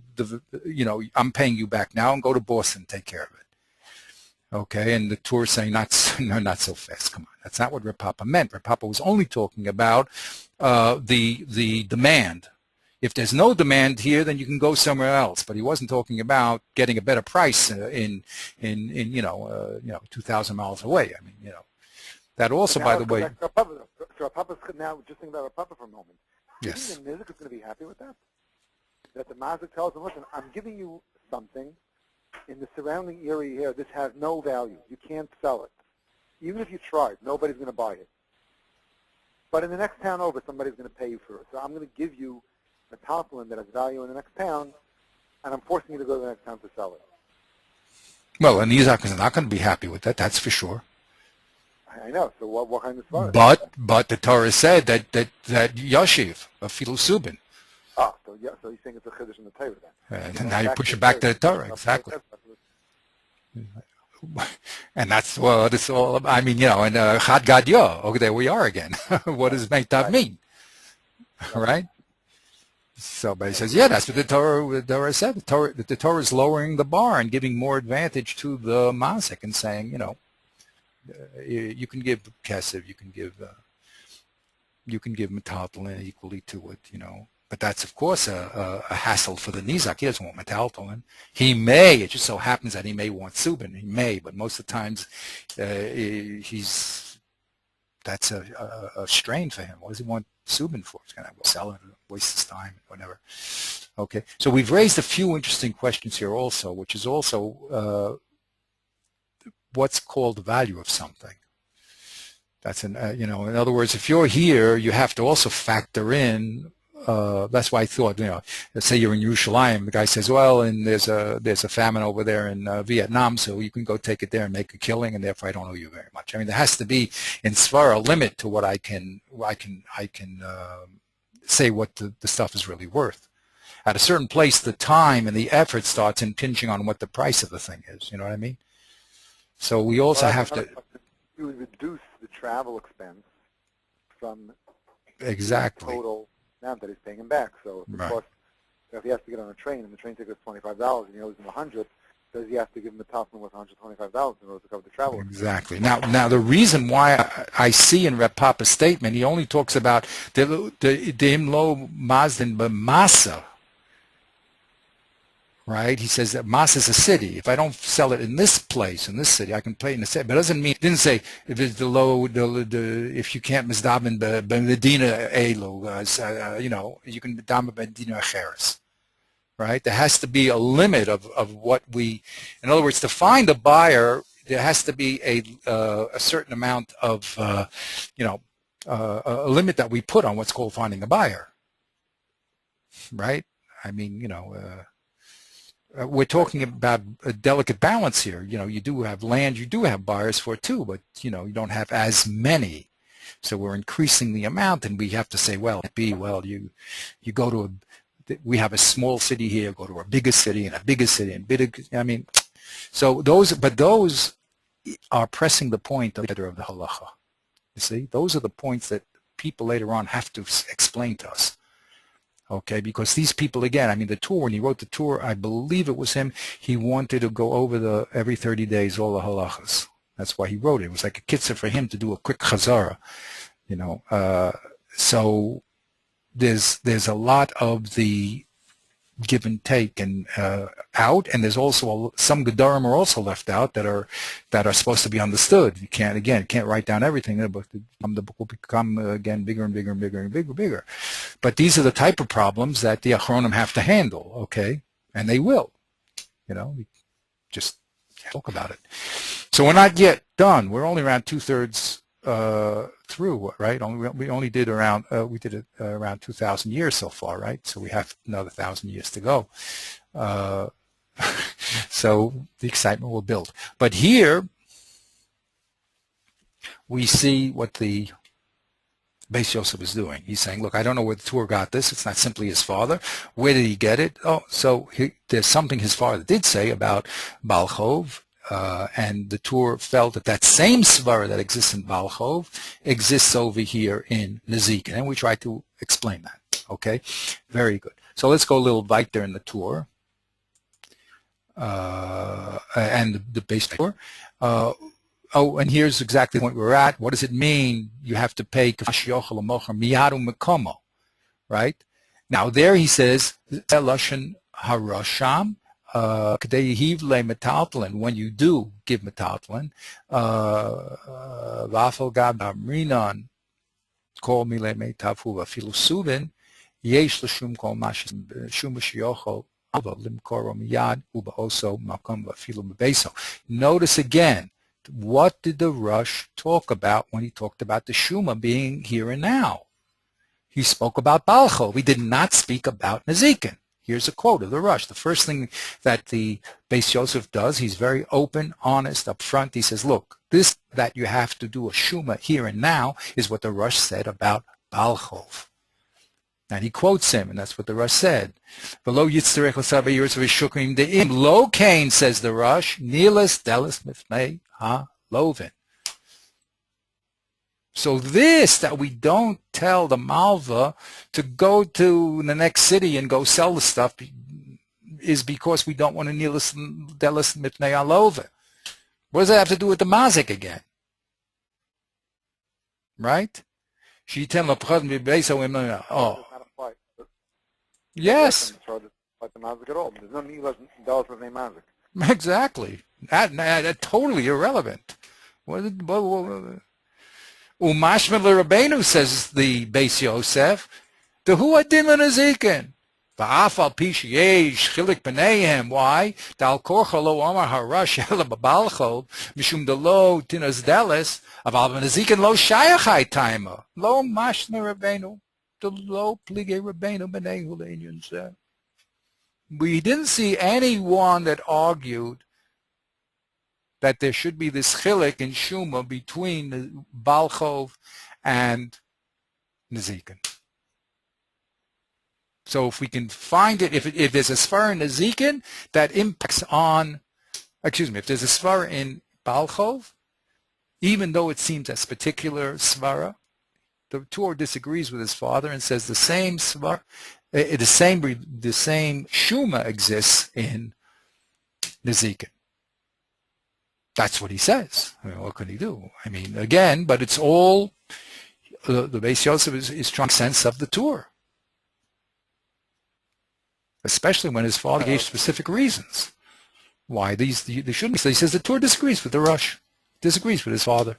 I'm paying you back now, and go to Boston, take care of it. Okay, and the Torah is saying, not so fast. Come on, that's not what Rav Papa meant. Rav Papa was only talking about the demand. If there's no demand here, then you can go somewhere else. But he wasn't talking about getting a better price in 2,000 miles away. I mean, that also, by the way. So Papa's now, just think about Papa for a moment. Yes. Do you think the Nizik is going to be happy with that? That the Mazik tells him, listen, I'm giving you something in the surrounding area here. This has no value. You can't sell it. Even if you tried, nobody's going to buy it. But in the next town over, somebody's going to pay you for it. So I'm going to give you a talisman that has value in the next town, and I'm forcing you to go to the next town to sell it. Well, and Isaac is not going to be happy with that. That's for sure. I know. So what kind of svara? But the Torah said that Yashiv, a Filusubin. So you're saying it's a chiddush in the Torah then? And now you push it back to the Torah, exactly. And that's it's all. I mean, and Chad Gad Yo. Okay, there we are again. What does Meitav mean? Right? So, but he says, yeah, that's what the Torah said. The Torah is lowering the bar and giving more advantage to the Mazik and saying, you can give Kesef, you can give Metaltalin equally to it, But that's, of course, a hassle for the Nizak. He doesn't want Metaltalin. He may, it just so happens that he may want Subin. He may, but most of the times that's a strain for him. What does he want Subin for? He's going to sell it, waste his time, whatever. Okay, so we've raised a few interesting questions here also, which is also what's called the value of something. That's in other words, if you're here, you have to also factor in. That's why I thought, let's say you're in Yerushalayim, the guy says, well, and there's a famine over there in Vietnam, so you can go take it there and make a killing, and therefore I don't owe you very much. I mean, there has to be in Svara a limit to what I can say what the stuff is really worth. At a certain place, the time and the effort starts impinging on what the price of the thing is. You know what I mean? So we also have to. you would reduce the travel expense from Exactly. the total amount that he's paying him back. So if it costs, if he has to get on a train and the train ticket is $25 and he owes him 100, does he have to give him a Talmud worth $125 in order to cover the travel expense? Exactly. Now the reason why I see in Reb Papa's statement, he only talks about the lo mazdin b'masa, right? He says that Mas is a city. If I don't sell it in this place, in this city, I can play in the city. But it doesn't mean, it didn't say if it's if you can't misdaben b'medina elu, you can misdaben b'medina acheres, right? There has to be a limit of what we, in other words, to find a buyer, there has to be a certain amount of, a limit that we put on what's called finding a buyer, right? I mean, we're talking about a delicate balance here. You do have land, you do have buyers for it too, but you don't have as many. So we're increasing the amount, and we have to say, well, you go to we have a small city here, go to a bigger city and a bigger city and bigger. I mean, so those are pressing the point of the halacha. You see, those are the points that people later on have to explain to us. Okay, because these people, again, I mean, the tour, when he wrote the tour, I believe it was him, he wanted to go over every 30 days, all the halachas. That's why he wrote it. It was like a kitzur for him to do a quick chazara, so there's a lot of the give and take and out, and there's also some gedarim are also left out that are supposed to be understood. You can't write down everything. The book will become again bigger and bigger and bigger and bigger. But these are the type of problems that the achronim have to handle, okay, and they will. We just talk about it. So we're not yet done. We're only around 2/3 through, right? We only did around around 2,000 years so far, right? So we have another 1,000 years to go. So the excitement will build. But here we see what the Beis Yosef is doing. He's saying, look, I don't know where the Tur got this. It's not simply his father. Where did he get it? Oh, so there's something his father did say about Baal Chov. And the Tur felt that same svara that exists in Baal Chov exists over here in Nezikin, and we try to explain that. Okay, very good. So let's go a little weiter in the Tur and the base Tur. And here's exactly the point we're at. What does it mean? You have to pay right? Now there he says Lashon Harasham. When you do give metaltalin, v'afal gab amrinan kol mile meitafu v'afilu subin yesh l'shum kol shum shiyochol ava limkoro miyad ubaoso makom v'afilu bebeso. Notice again, what did the Rush talk about when he talked about the shuma being here and now? He spoke about Baal Chov. He did not speak about Nezikin. Here's a quote of the Rush. The first thing that the Beis Yosef does, he's very open, honest, upfront. He says, look, this that you have to do a shuma here and now is what the Rush said about Baal Chov. And he quotes him, and that's what the Rush said. Below yitzterech l'sabei years of shukrim de'im. Lo kain, says the Rush, nilas delis mifnei ha-lovin. So this, that we don't tell the Malva to go to the next city and go sell the stuff, is because we don't want to nilas delis mipnei alova. What does that have to do with the mazik again? Right? Oh. Yes. Exactly. That totally irrelevant. Umashma l'Rabbeinu, says the Beis Yosef, the hu adin l'nezikin. V'afal pish yesh chilik b'neihem. Why? Dal korcha lo amar harash ela b'Baal Chov mishum delo tinas delis aval b'nezikin lo shayachai taima lo mashma Rabbeinu the lo plige Rabbeinu b'neihu le'inyan zeh. We didn't see anyone that argued that there should be this chilik in Shuma between the Baal Chov and Nezikin. So if we can find it, if there's a svara in Nezikin that impacts on, if there's a svara in Baal Chov, even though it seems as particular svara, the Torah disagrees with his father and says the same svara, the same shuma exists in Nezikin. That's what he says. I mean, what can he do? I mean, again, but it's all, the Beis Yosef is trying to make sense of the Torah. Especially when his father gave specific reasons why they shouldn't be. So he says the Torah disagrees with the Rush, disagrees with his father.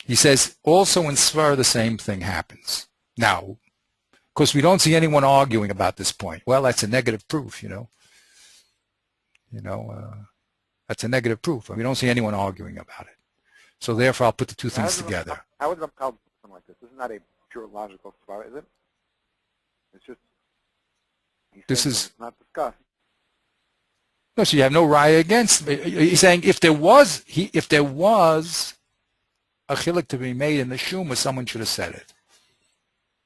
He says also in Svar the same thing happens. Now, of course, we don't see anyone arguing about this point. Well, that's a negative proof, that's a negative proof. We don't see anyone arguing about it. So therefore, I'll put the two things together. How would Ramchal do something like this? This is not a pure logical Svar, is it? It's just, it's not discussed. No, so you have no raya against. He's saying if there was a chiluk to be made in the shuma, someone should have said it.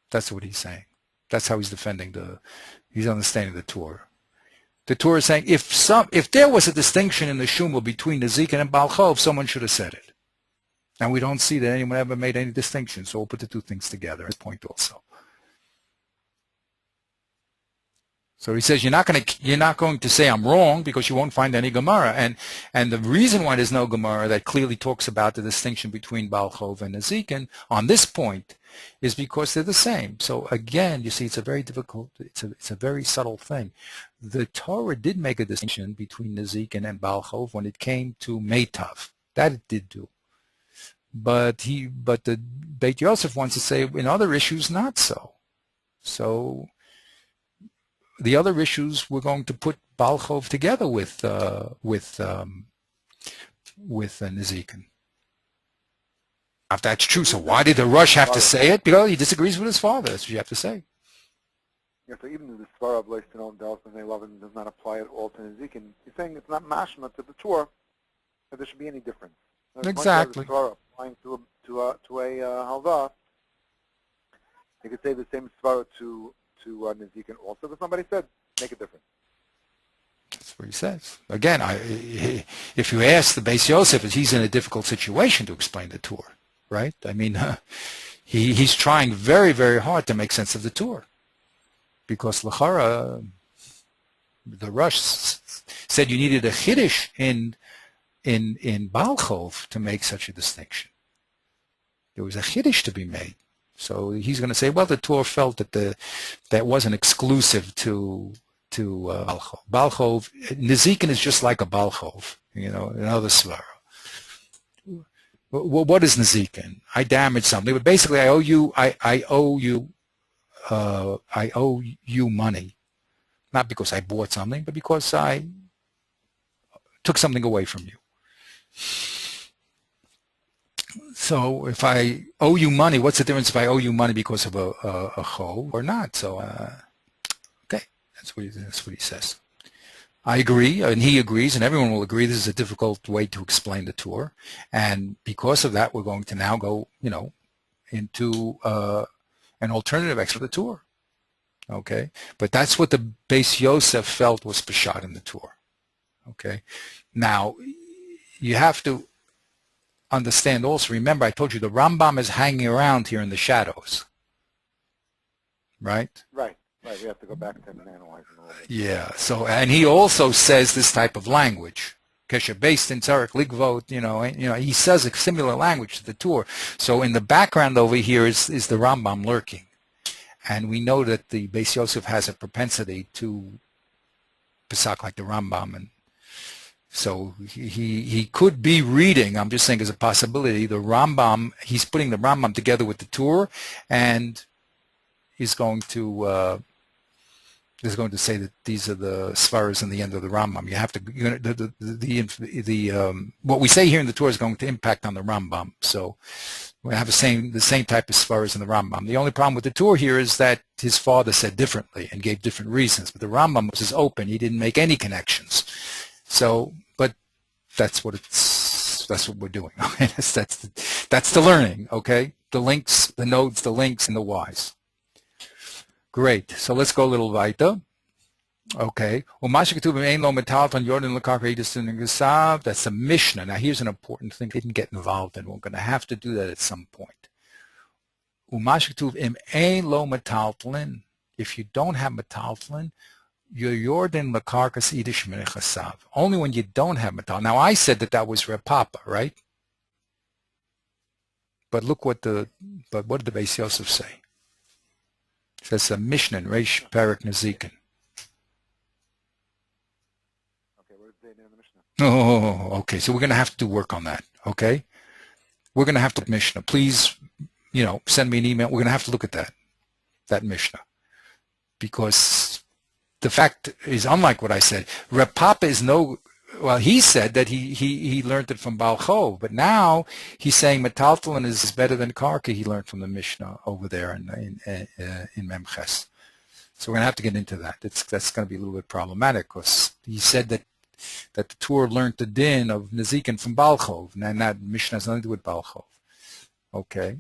That's what he's saying. That's how he's defending he's understanding the Torah. The Torah is saying if there was a distinction in the shuma between Nezikin and Baal Chov, someone should have said it. And we don't see that anyone ever made any distinction, so we'll put the two things together. His point also. So he says you're not going to say I'm wrong because you won't find any Gemara, and the reason why there's no Gemara that clearly talks about the distinction between Baal Chov and Nezikin on this point is because they're the same. So again, you see, it's a very difficult, it's a very subtle thing. The Torah did make a distinction between Nezikin and Baal Chov when it came to Meitav. That it did do, but the Beit Yosef wants to say in other issues not so. So the other issues we're going to put Baal Chov together with Nezikin. If that's true, so why did the Rush have to say it? Because he disagrees with his father. That's what you have to say. Yeah, so even the Svar of Leiston Delph and they love him does not apply at all to Nezikin. He's saying it's not mashma to the Torah that there should be any difference. Exactly. The Svar applying to a halva, they could say the same Svar to Nezikin also, but somebody said, make a difference. That's what he says. Again, if you ask the Beis Yosef, he's in a difficult situation to explain the Torah, right? I mean, he's trying very, very hard to make sense of the Torah. Because L'chara, the Rush said you needed a Chiddush in Baal Chov to make such a distinction. There was a Chiddush to be made. So he's going to say, well, the Torah felt that that wasn't exclusive to Baal Chov. Baal Chov, Nezikin is just like a Baal Chov, another svara. What is Nezikin? I damaged something, but basically I owe you money, not because I bought something, but because I took something away from you. So if I owe you money, what's the difference if I owe you money because of a chov or not? So okay, that's what he says. I agree, and he agrees, and everyone will agree this is a difficult way to explain the Torah, and because of that, we're going to now go, into an alternative explanation of the Torah. Okay, but that's what the Beis Yosef felt was peshat in the Torah. Okay, now you have to understand also, remember I told you the Rambam is hanging around here in the shadows. Right? Right. We have to go back to him and analyze it a little bit. Yeah, so, and he also says this type of language. Kesher based in Tzarek Ligvot, he says a similar language to the Torah. So in the background over here is the Rambam lurking. And we know that the Beis Yosef has a propensity to Pesach like the Rambam, and so he could be reading, I'm just saying as a possibility, the Rambam, he's putting the Rambam together with the Torah, and he's going to say that these are the svaras in the end of the Rambam. You have to, what we say here in the Torah is going to impact on the Rambam. So we have the same type of svaras in the Rambam. The only problem with the Torah here is that his father said differently and gave different reasons, but the Rambam was just open. He didn't make any connections. So, but that's what we're doing. That's the learning, okay? The links, the nodes, the links, and the whys. Great. So let's go a little weiter. Okay. That's a Mishnah. Now here's an important thing. Didn't get involved in. We're going to have to do that at some point. If you don't have metaltlin, you're Yordan Lakarkas Idish Minichasav. Only when you don't have metal. Now I said that was Reb Papa, right? But look what did the Beis Yosef say? It says a Mishnah in Reish Perek Nezikin. Okay, what did it say in the Mishnah? Oh, okay. So we're going to have to do work on that. Okay, we're going to have to Mishnah. Please, send me an email. We're going to have to look at that Mishnah, because the fact is, unlike what I said, Reb Papa is no. Well, he said that he learned it from Baal Chov, but now he's saying metaltalin is better than karka. He learned from the Mishnah over there in Memches. So we're going to have to get into that. That's going to be a little bit problematic, because he said that the Torah learned the din of Nezikin from Baal Chov, and that Mishnah has nothing to do with Baal Chov. Okay.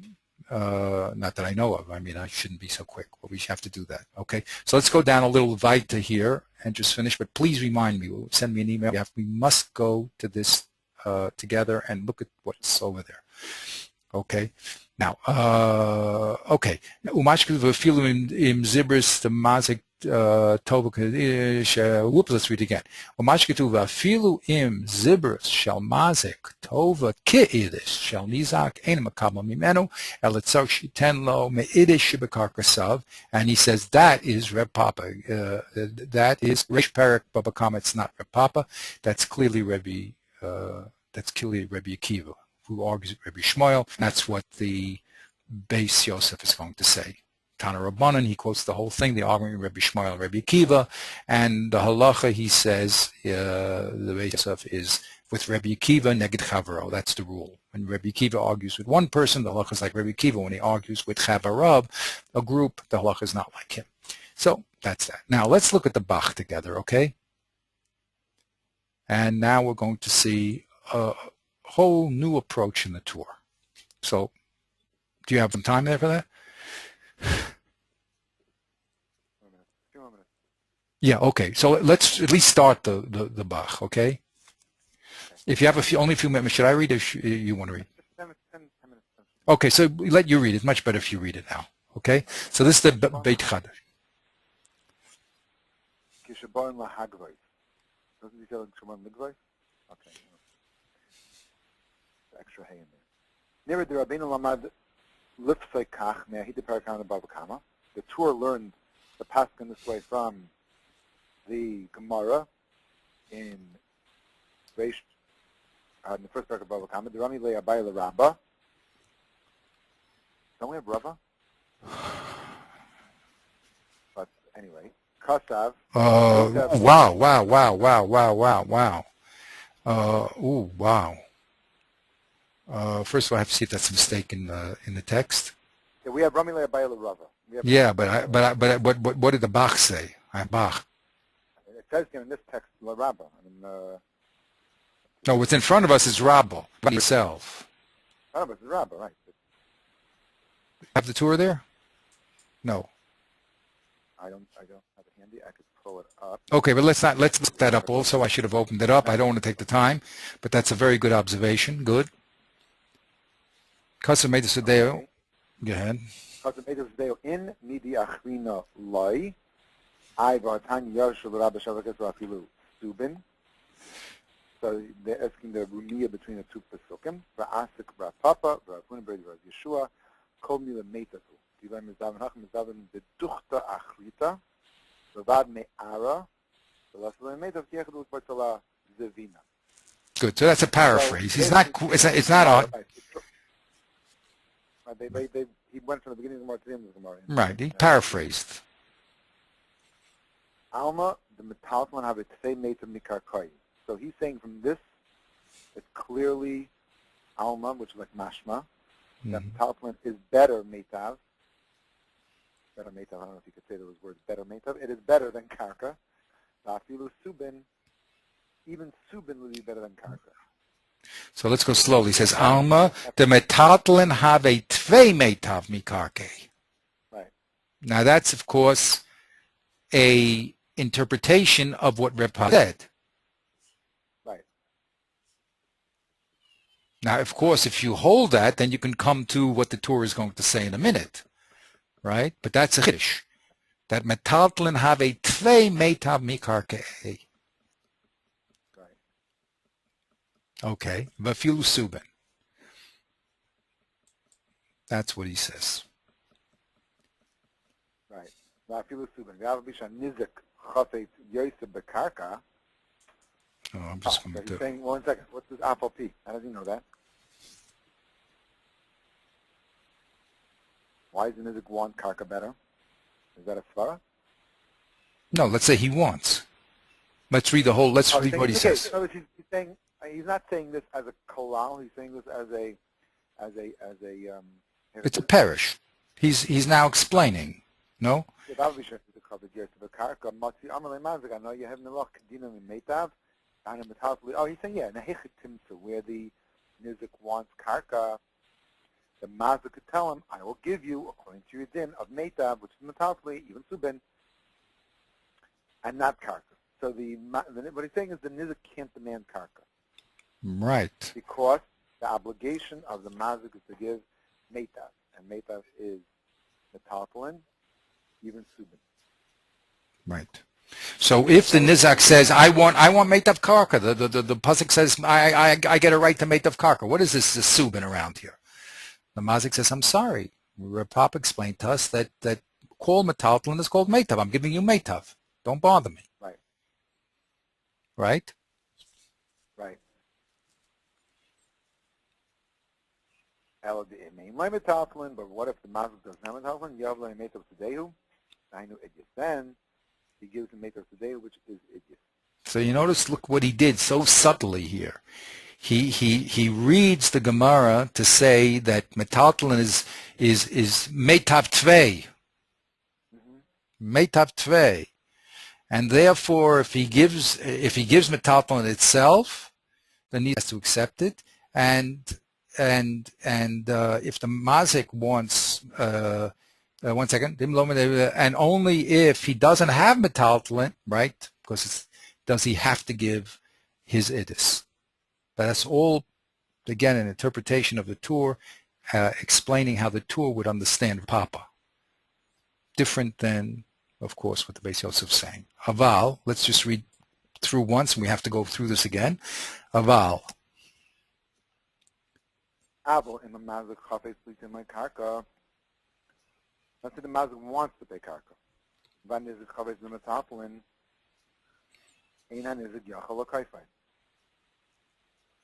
Not that I know of. I mean, I shouldn't be so quick, but we have to do that. Okay, so let's go down a little weiter here and just finish. But please remind me, send me an email. We must go to this together and look at what's over there. Okay, now, okay. Im Zibris the Mazik Tova. Let's read again. Afilu im Zibris shall Mazik Tova Ki'idish shall Nizak Ein Makabel Mimenu Elitzok Shiten Lo Me'idish Shibakarkasav. And he says that is Reb Papa. That is Reish Perek Baba Kama. It's not Reb Papa. That's clearly Rebbe. That's clearly Rebbe Akiva, who argues with Rebbe Shmuel. That's what the Beis Yosef is going to say. Tana Rabbanan, he quotes the whole thing, the argument of Rebbe Shmuel and Rebbe Akiva, and the halacha, he says, the Beis Yosef is with Rebbe Akiva neged Chavaro. That's the rule. When Rebbe Akiva argues with one person, the halacha is like Rebbe Akiva. When he argues with Chavarab, a group, the halacha is not like him. So that's that. Now let's look at the Bach together, okay? And now we're going to see a whole new approach in the tour. So, do you have some time there for that? Yeah, okay. So let's at least start the Bach, okay? If you have only a few minutes, should I read or you want to read? 10 minutes. Okay, so let you read it. It's much better if you read it now, okay? So this is the Beit Chadash. Doesn't he say like Shemon Ligvay? Okay. Extra hay in there. Near the Rabbeinu Lamad Lifsei Kach Me'ahid Parakan Bava Kama. The Torah learned the Pasuk this way from the Gemara in Reish, in the first paragraph of Bava Kama. The Rami Le Abai Le Rabba. Don't we have Rabba? But anyway. Kasav. Wow. First of all, I have to see if that's a mistake in the text. Yeah, we have Rami Le Abai Le Rabba. Yeah, but what did the Bach say? Bach. It says in this text Le Rabba. No, what's in front of us is Rabba by itself. In front of us is Rabba, right? Have the Torah there? No. I don't have it handy. I could pull it up. Okay, but let's look that up also. I should have opened it up. I don't want to take the time, but that's a very good observation. Good. Kasem made this Sadeo. Go ahead. Kasem made this Sadeo in Midi Achrina Loi. I Vartan Yarshul Rabba Shavakas Rafilu Subin. So they're asking the Rumiya between the two Pesukim. Va'asik Rapapa, Va'afun Bredi Yeshua, Kol Mila Meitatu. Divam Mizavan Hachim Mizavan Beduchta Achrita, Vavad Me'ara, Velasala Meitav Kiechadu Bartala Zevina. Good. So that's a paraphrase. It's not a. He went from the beginning of the Gemara to the end of the Gemara. Right. He paraphrased. Alma, the metalman have it say Meitav Mikarkai. So he's saying from this, it's clearly Alma, which is like Mashma. That metalman is better Meitav. Better Meitav. I don't know if you could say those words. Better Meitav. It is better than Karka. Afilu Subin. Even Subin would be better than Karka. So let's go slowly. He says, Alma, the metatlan have a tvei Meitav mikarke. Right. Now that's, of course, a interpretation of what Reb said. Right. Now, of course, if you hold that, then you can come to what the Torah is going to say in a minute, right? But that's a chiddush. That metaltlin have a tvei metav mikarkei. Right. Okay, vafilu suben. That's what he says. Right. Vafilu suben. V'av bisha nizik chafetz yosef bekarka. Oh, I'm just going So to he's do. saying, 1 second, what's this apl? How does he know that? Why is the nizik want karka better? Is that a svara? No, let's say he wants. Let's read the whole. Let's read what he okay. says. So he's saying he's not saying this as a kolal. He's saying this as a It's a parish. He's now explaining. No. Oh, he's saying, yeah, where the nizik wants karka, the mazik could tell him, I will give you, according to your din, of meitav, which is metalfli, even subin, and not karka. So what he's saying is the nizik can't demand karka. Right. Because the obligation of the mazik is to give meitav, and meitav is metalflin, even subin. Right. So if the nizak says, I want meitav karka, the pasuk says, I get a right to meitav karka. What is this subin around here? The mazik says, I'm sorry. Reb Papa explained to us that call metaltlin is called meitav. I'm giving you meitav. Don't bother me. Right. Right? Right. But what if the mazik doesn't have metalflin? Yavla meitav sedehu. I know idyus. Then he gives him meitav sedehu, which is idyus. So you notice, look what he did so subtly here. He reads the Gemara to say that metaltlin is meitav tvei. Meitav tvei. And therefore, if he gives metaltlin itself, then he has to accept it. And if the mazik wants 1 second, and only if he doesn't have metaltlin, right? Because does he have to give his idus? But that's all, again, an interpretation of the Torah, explaining how the Torah would understand Papa. Different than, of course, what the Beis Yosef is saying. Aval, let's just read through once, and we have to go through this again. Aval. Aval in the mazik chafetz in my karka. Let's say the mazik wants to pay karka. Van nizik chafetz in the metalflin. Einan nizik yachal l'kaifai.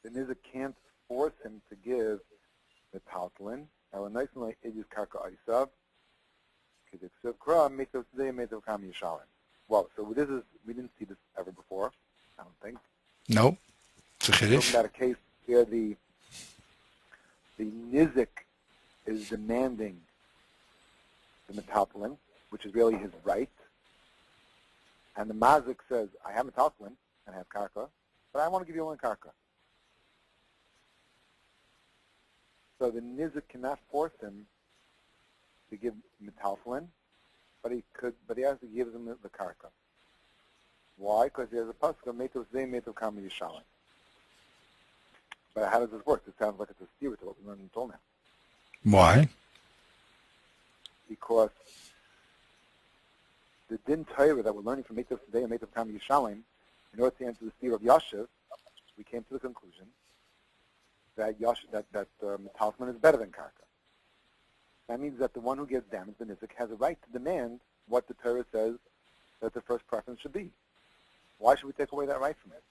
The nizik can't force him to give the taltlin. Now, a nice one is karka aisav. Well, so we didn't see this ever before, I don't think. No, it's a We're chiddush. talking about a case where the nizik is demanding the metaltlin, which is really his right, and the mazik says, I have metaltlin and I have karka, but I want to give you only karka. So the nizik cannot force him to give metalflin, but he has to give him the karka. Why? Because he has a pasuk of meitav zei meitav kama yishalem. But how does this work? It sounds like it's a steer to what we learned until now. Why? Because the din Torah that we're learning from meitav zei and meitav kama yishalem, in order to answer the steer of Yashiv, we came to the conclusion that metalflin is better than karka. That means that the one who gets damaged, the nizik, has a right to demand what the Torah says that the first preference should be. Why should we take away that right from it?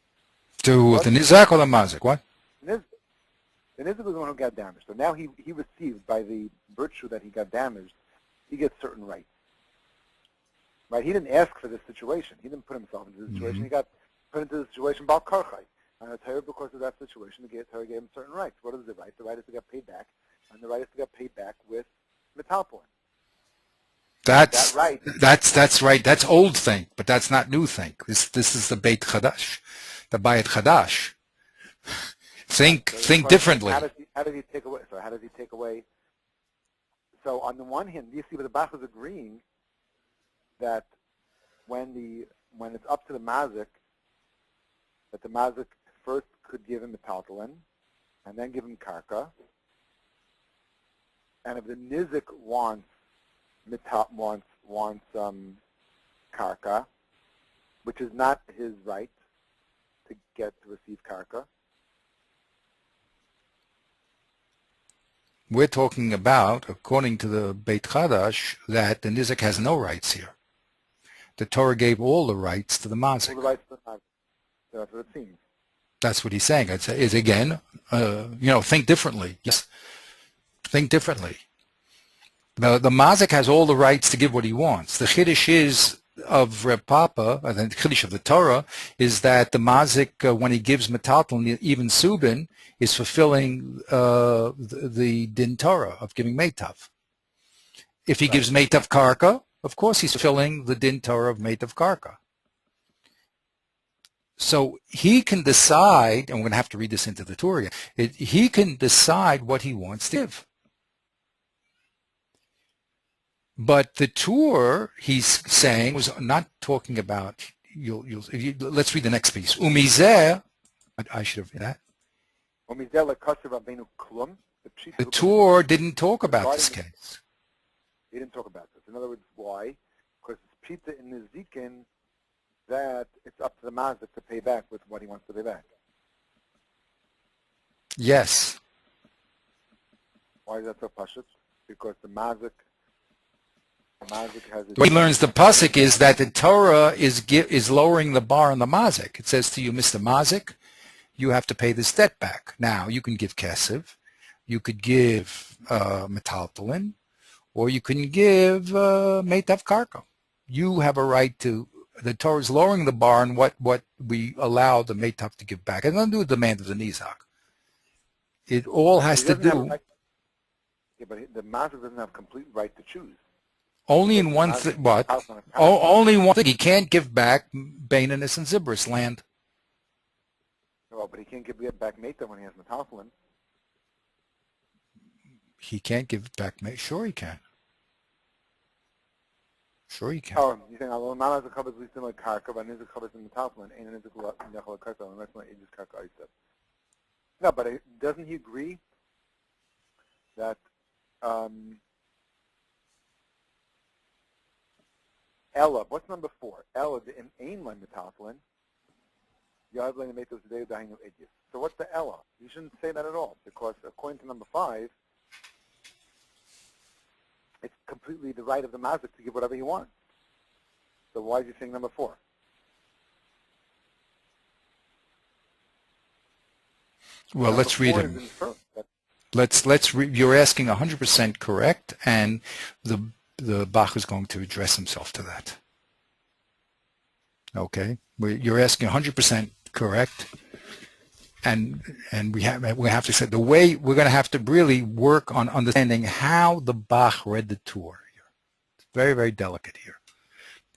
To the nizak or the mazik? What? The nizik was the one who got damaged. So now he received, by the virtue that he got damaged, he gets certain rights. Right? He didn't ask for this situation. He didn't put himself into this situation. He got put into the situation bal karchai. And the Torah, because of that situation, the Torah gave him certain rights. What is the right? The right is to get paid back, and the right is to get paid back with metalflin. That's right. That's right. That's old thing, but that's not new thing. This is the Beit Chadash, the Bayit Chadash. Think differently. How does he take away? So how does he take away? So on the one hand, you see, but the Bach is agreeing that when when it's up to the mazik, that the mazik first could give him metaltalin, and then give him karka. And if the nizik wants karka, which is not his right to receive karka. We're talking about, according to the Beit Chadash, that the nizik has no rights here. The Torah gave all the rights to the mazik. All the rights to the mazik. That's what it seems. That's what he's saying. Is again, think differently. Yes, think differently. The mazik has all the rights to give what he wants. The chiddush is of Reb Papa, and the chiddush of the Torah, is that the mazik, when he gives metaltalin, even subin, is fulfilling the din Torah of giving meitav. If he gives meitav karka, of course he's fulfilling the din Torah of meitav karka. So he can decide, and we're going to have to read this into the Torah, he can decide what he wants to give. But the Torah, he's saying, was not talking about, let's read the next piece. Umizeh, I should have read that. The Torah didn't talk about this case. He didn't talk about this. In other words, why? Because it's pita in the zikin that it's up to the mazik to pay back with what he wants to pay back. Yes. Why is that so pashut? Because the mazik has. What he learns the pasuk is that the Torah is lowering the bar on the mazik. It says to you, Mr. Mazik, you have to pay this debt back. Now you can give kesef, you could give metaltalin, or you can give meitav karka. You have a right to. The Torah is lowering the bar on what we allow the meitav to give back. It's nothing to do with the demand of the nizak. It all has to do. But the mazik doesn't have complete right to choose. Only in one thing. What? Only one thing. He can't give back Baininus and Zibris land. Well, but he can't give back meitav when he has metaltalin. He can't give back. Sure, he can. Sure, he can. Oh, you think Allah not as a covers least in like karka, but is a covers in metaltalin, ain't is a yachal karka, and that's not ages karka. I said. No, but doesn't he agree that Ella? What's number 4? Ella the ain line metaltalin. Yad line meitav today dying of idiots. So what's the Ella? You shouldn't say that at all because according to number 5. It's completely the right of the mazik to give whatever he wants. So why is he saying number 4? Well, let's read him. You're asking 100% correct, and the Bach is going to address himself to that. Okay, you're asking 100% correct, and we have to say the way we're going to have to really work on understanding how the Bach read the Torah here. It's very, very delicate here.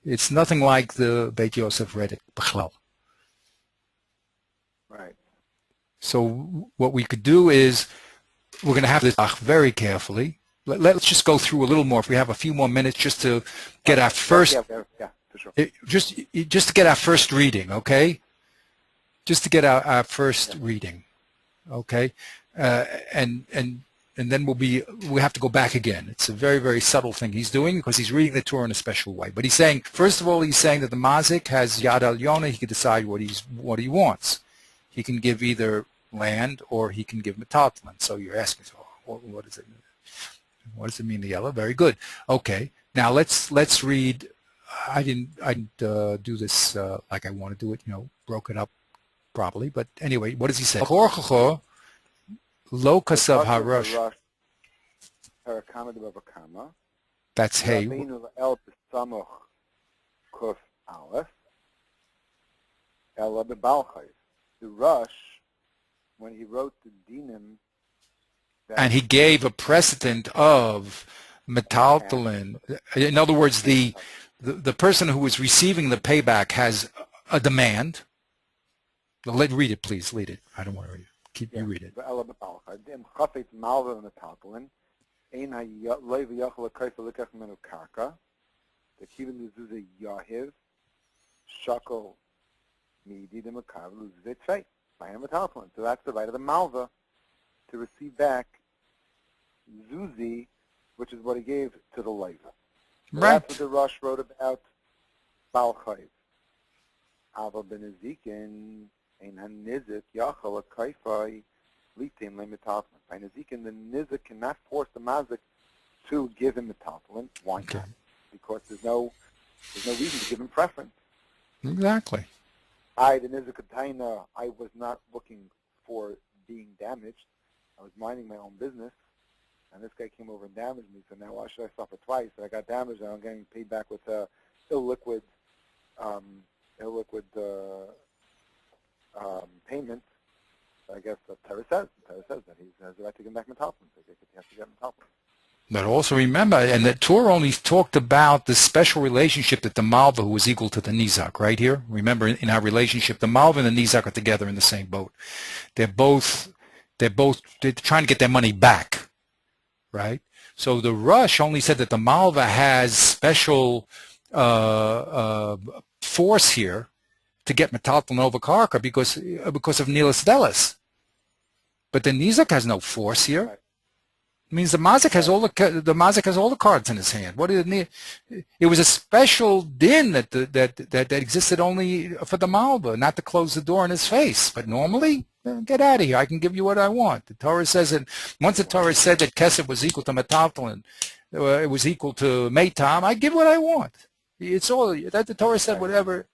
It's nothing like the Beit Yosef read it, Bechlal. Right. So what we could do is we're going to have this Bach very carefully. Let's just go through a little more. If we have a few more minutes, just to get our first, yeah, for sure. just to get our first reading, okay? Just to get our first reading, okay? And then we have to go back again. It's a very, very subtle thing he's doing because he's reading the Torah in a special way. But he's saying, first of all, he's saying that the mazik has yad al yona. He can decide what he wants. He can give either land or he can give metaltalin. So you're asking, so what does it mean? What does it mean, the yellow? Very good. Okay. Now let's read. I didn't do this like I want to do it. Broke it up properly. But anyway, what does he say? Lo kasav harash. That's hey. The Rush, when he wrote the dinim, and he gave a precedent of metaltalin. In other words, the person who is receiving the payback has a demand. Read it, please. Read it. I don't want to read it. You read it. Shakol Midi the Makav loses its faith by a metaltalin. So that's the right of the Malva to receive back Zuzi, which is what he gave to the Leiva. So Right. that's what the Rosh wrote about Baal Chayv. Ava ben Ezekin, ein ha-nizik yachal ha-kaifai litim le-metaltalin. By Nezikin, the nizik cannot force the mazik to give him metaltalin. Why Okay. not? Because there's no reason to give him preference. Exactly. The Nizikataina, I was not looking for being damaged. I was minding my own business, and this guy came over and damaged me, so now why should I suffer twice? I got damaged, and I'm getting paid back with illiquid payment. I guess the Torah says that he has the right to give back metaltalin, so he has to get metaltalin. But also remember, and the Torah only talked about the special relationship that the Malva, who was equal to the Nizak, right here. Remember, in our relationship, the Malva and the Nizak are together in the same boat. They're trying to get their money back, right? So the Rush only said that the Malva has special force here to get metaltalin over Karka because of Nilas Delis. But the Nizak has no force here. Right. It means the Mazik has all the cards in his hand. What did it need? It was a special din that existed only for the Malva, not to close the door in his face. But normally, get out of here. I can give you what I want. The Torah says that once the Torah said that Kesef was equal to metaltalin, it was equal to Meitam. I give what I want. It's all that the Torah said. Whatever,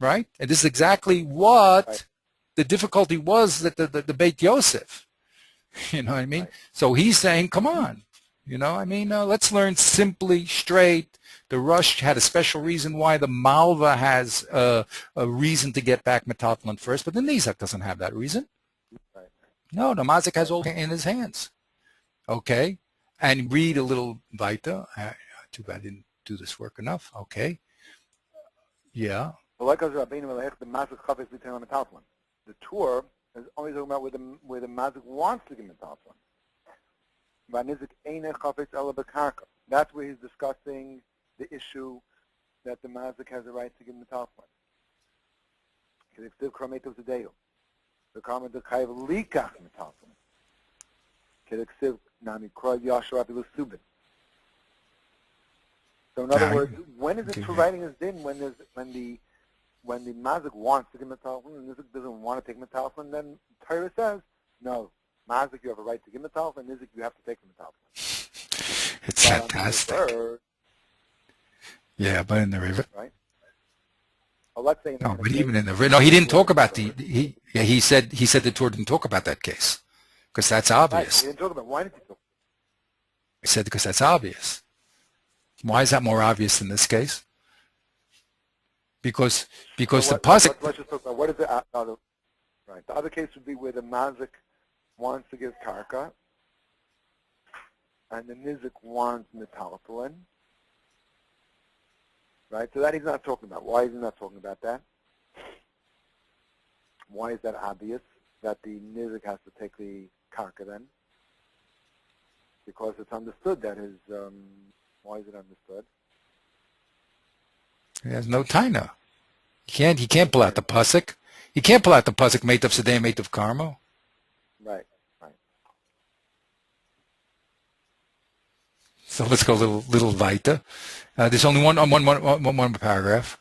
right? And this is exactly what the difficulty was that the Beit Yosef. You know what I mean? Right. So he's saying, come on. You know, I mean, let's learn simply, straight. The Rush had a special reason why the Malva has a reason to get back metaltalin first, but the Nizak doesn't have that reason. Right. No, the Mazik has all in his hands. Okay? And read a little weiter. Too bad I didn't do this work enough. Okay. Yeah. The tour is only talking about where the mazik wants to give metaltalin. That's where he's discussing the issue that the mazik has the right to give metaltalin. So in other words, when is it providing his din? When the mazik wants to give metaltalin and Nizik doesn't want to take metaltalin, then Torah says, no, mazik, you have a right to give metaltalin, Nizik, you have to take the metaltalin. It's fantastic. Yeah, but in the river. Right? Well, let's say no, but even in the river. No, he didn't talk about he said the Torah didn't talk about that case because that's obvious. Right, he didn't talk about. Why did he talk? He said because that's obvious. Why is that more obvious in this case? Because the pasuk. Let's just talk about what is the other. Right. The other case would be where the mazik wants to give karka, and the nizik wants metaltalin. Right. So that he's not talking about. Why is he not talking about that? Why is that obvious that the nizik has to take the karka then? Because it's understood that his. Why is it understood? He has no taina. He can't pull out the pasuk. He can't pull out the pasuk mate of Sedeh, mate of Carmel. Right. So let's go a little weiter. There's only one paragraph.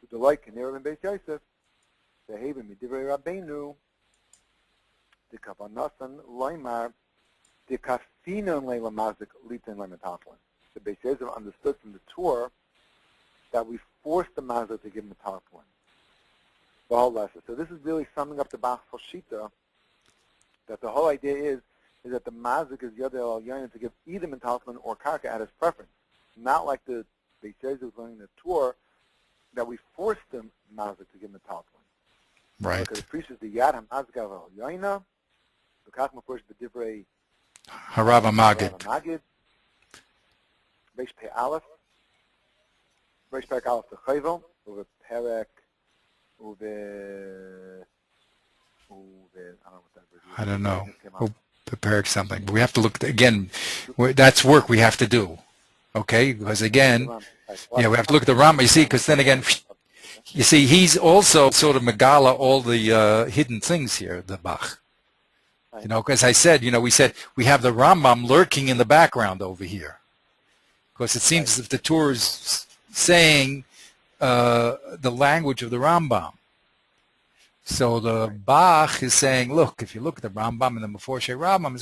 The like in Erev and Beis Yosef, the haven midivrei Rabbeinu, the kavanasan loymar, the kafina leila mazik litin lemetaltalin. The Beis Yosef understood from the Torah that we forced the mazik to give metaltalin. The whole lesson. So this is really summing up the Bach Shita, that the whole idea is that the mazik is yodel al yayin to give either metaltalin or karka at his preference. Not like the Beis Yosef was learning the Torah that we forced the mazik to give metaltalin. Right. Because the priest is the yad hamazik al yayina, the kach mafurish b'divrei Harava Magid. Reish Pei Aleph, Reish Perek Aleph the Chayvel, Uve Perek, Uve, I don't know. We'll prepare something. But we have to look again. That's work we have to do. Okay, because again, Right. we have to look at the Rambam. You see, because then again, you see, he's also sort of Megala all the hidden things here, the Bach. Right. As I said, we said we have the Rambam lurking in the background over here, because it seems as if the Torah is saying the language of the Rambam. So the Bach is saying, look, if you look at the Rambam and the Meforshei Rambam,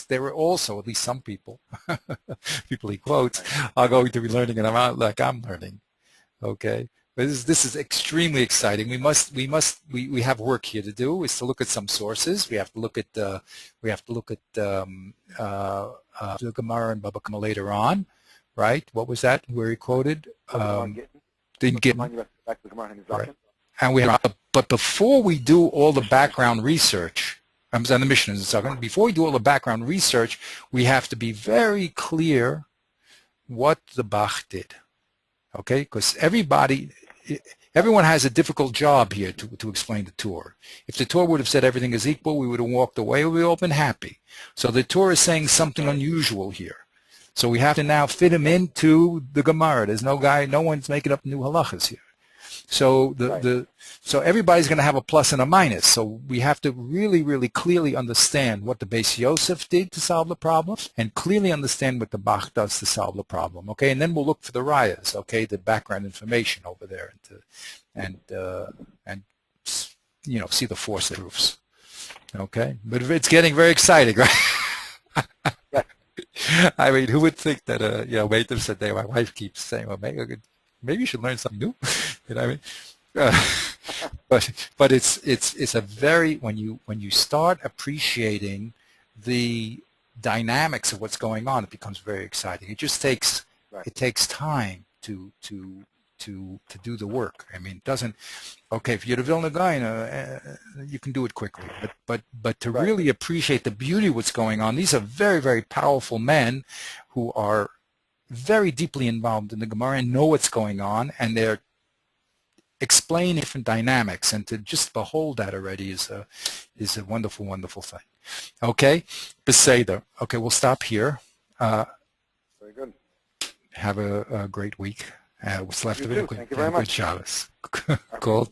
they were also, at least some people, people he quotes, are going to be learning it like I'm learning. Okay, but this is extremely exciting. We have work here to do. Is to look at some sources. We have to look at the Gemara and Baba Kama later on, right? What was that where he quoted? Didn't get right. And but before we do all the background research, I'm saying the mission is a second. Before we do all the background research, we have to be very clear what the Bach did. Okay, because everyone has a difficult job here to explain the Torah. If the Torah would have said everything is equal, we would have walked away. We would have all been happy. So the Torah is saying something unusual here. So we have to now fit him into the Gemara. There's no one's making up new halachas here. So so everybody's going to have a plus and a minus. So we have to really, really clearly understand what the Beis Yosef did to solve the problem, and clearly understand what the Bach does to solve the problem. Okay, and then we'll look for the rayas. Okay, the background information over there, and see the force proofs. Okay, but it's getting very exciting, right? I mean, who would think that? Waiters said, my wife keeps saying, well, maybe you should learn something new. You know what I mean? But it's a very when you start appreciating the dynamics of what's going on, it becomes very exciting. It just takes time to do the work. I mean, it doesn't. Okay, if you're the Vilna guy, you can do it quickly. But to really appreciate the beauty of what's going on, these are very, very powerful men who are very deeply involved in the Gemara and know what's going on, and they're explaining different dynamics, and to just behold that already is a wonderful, wonderful thing. Okay, Beseder. Okay, we'll stop here. Very good. Have a great week. What's left of it? Thank you very much. Good Shabbos. Cool.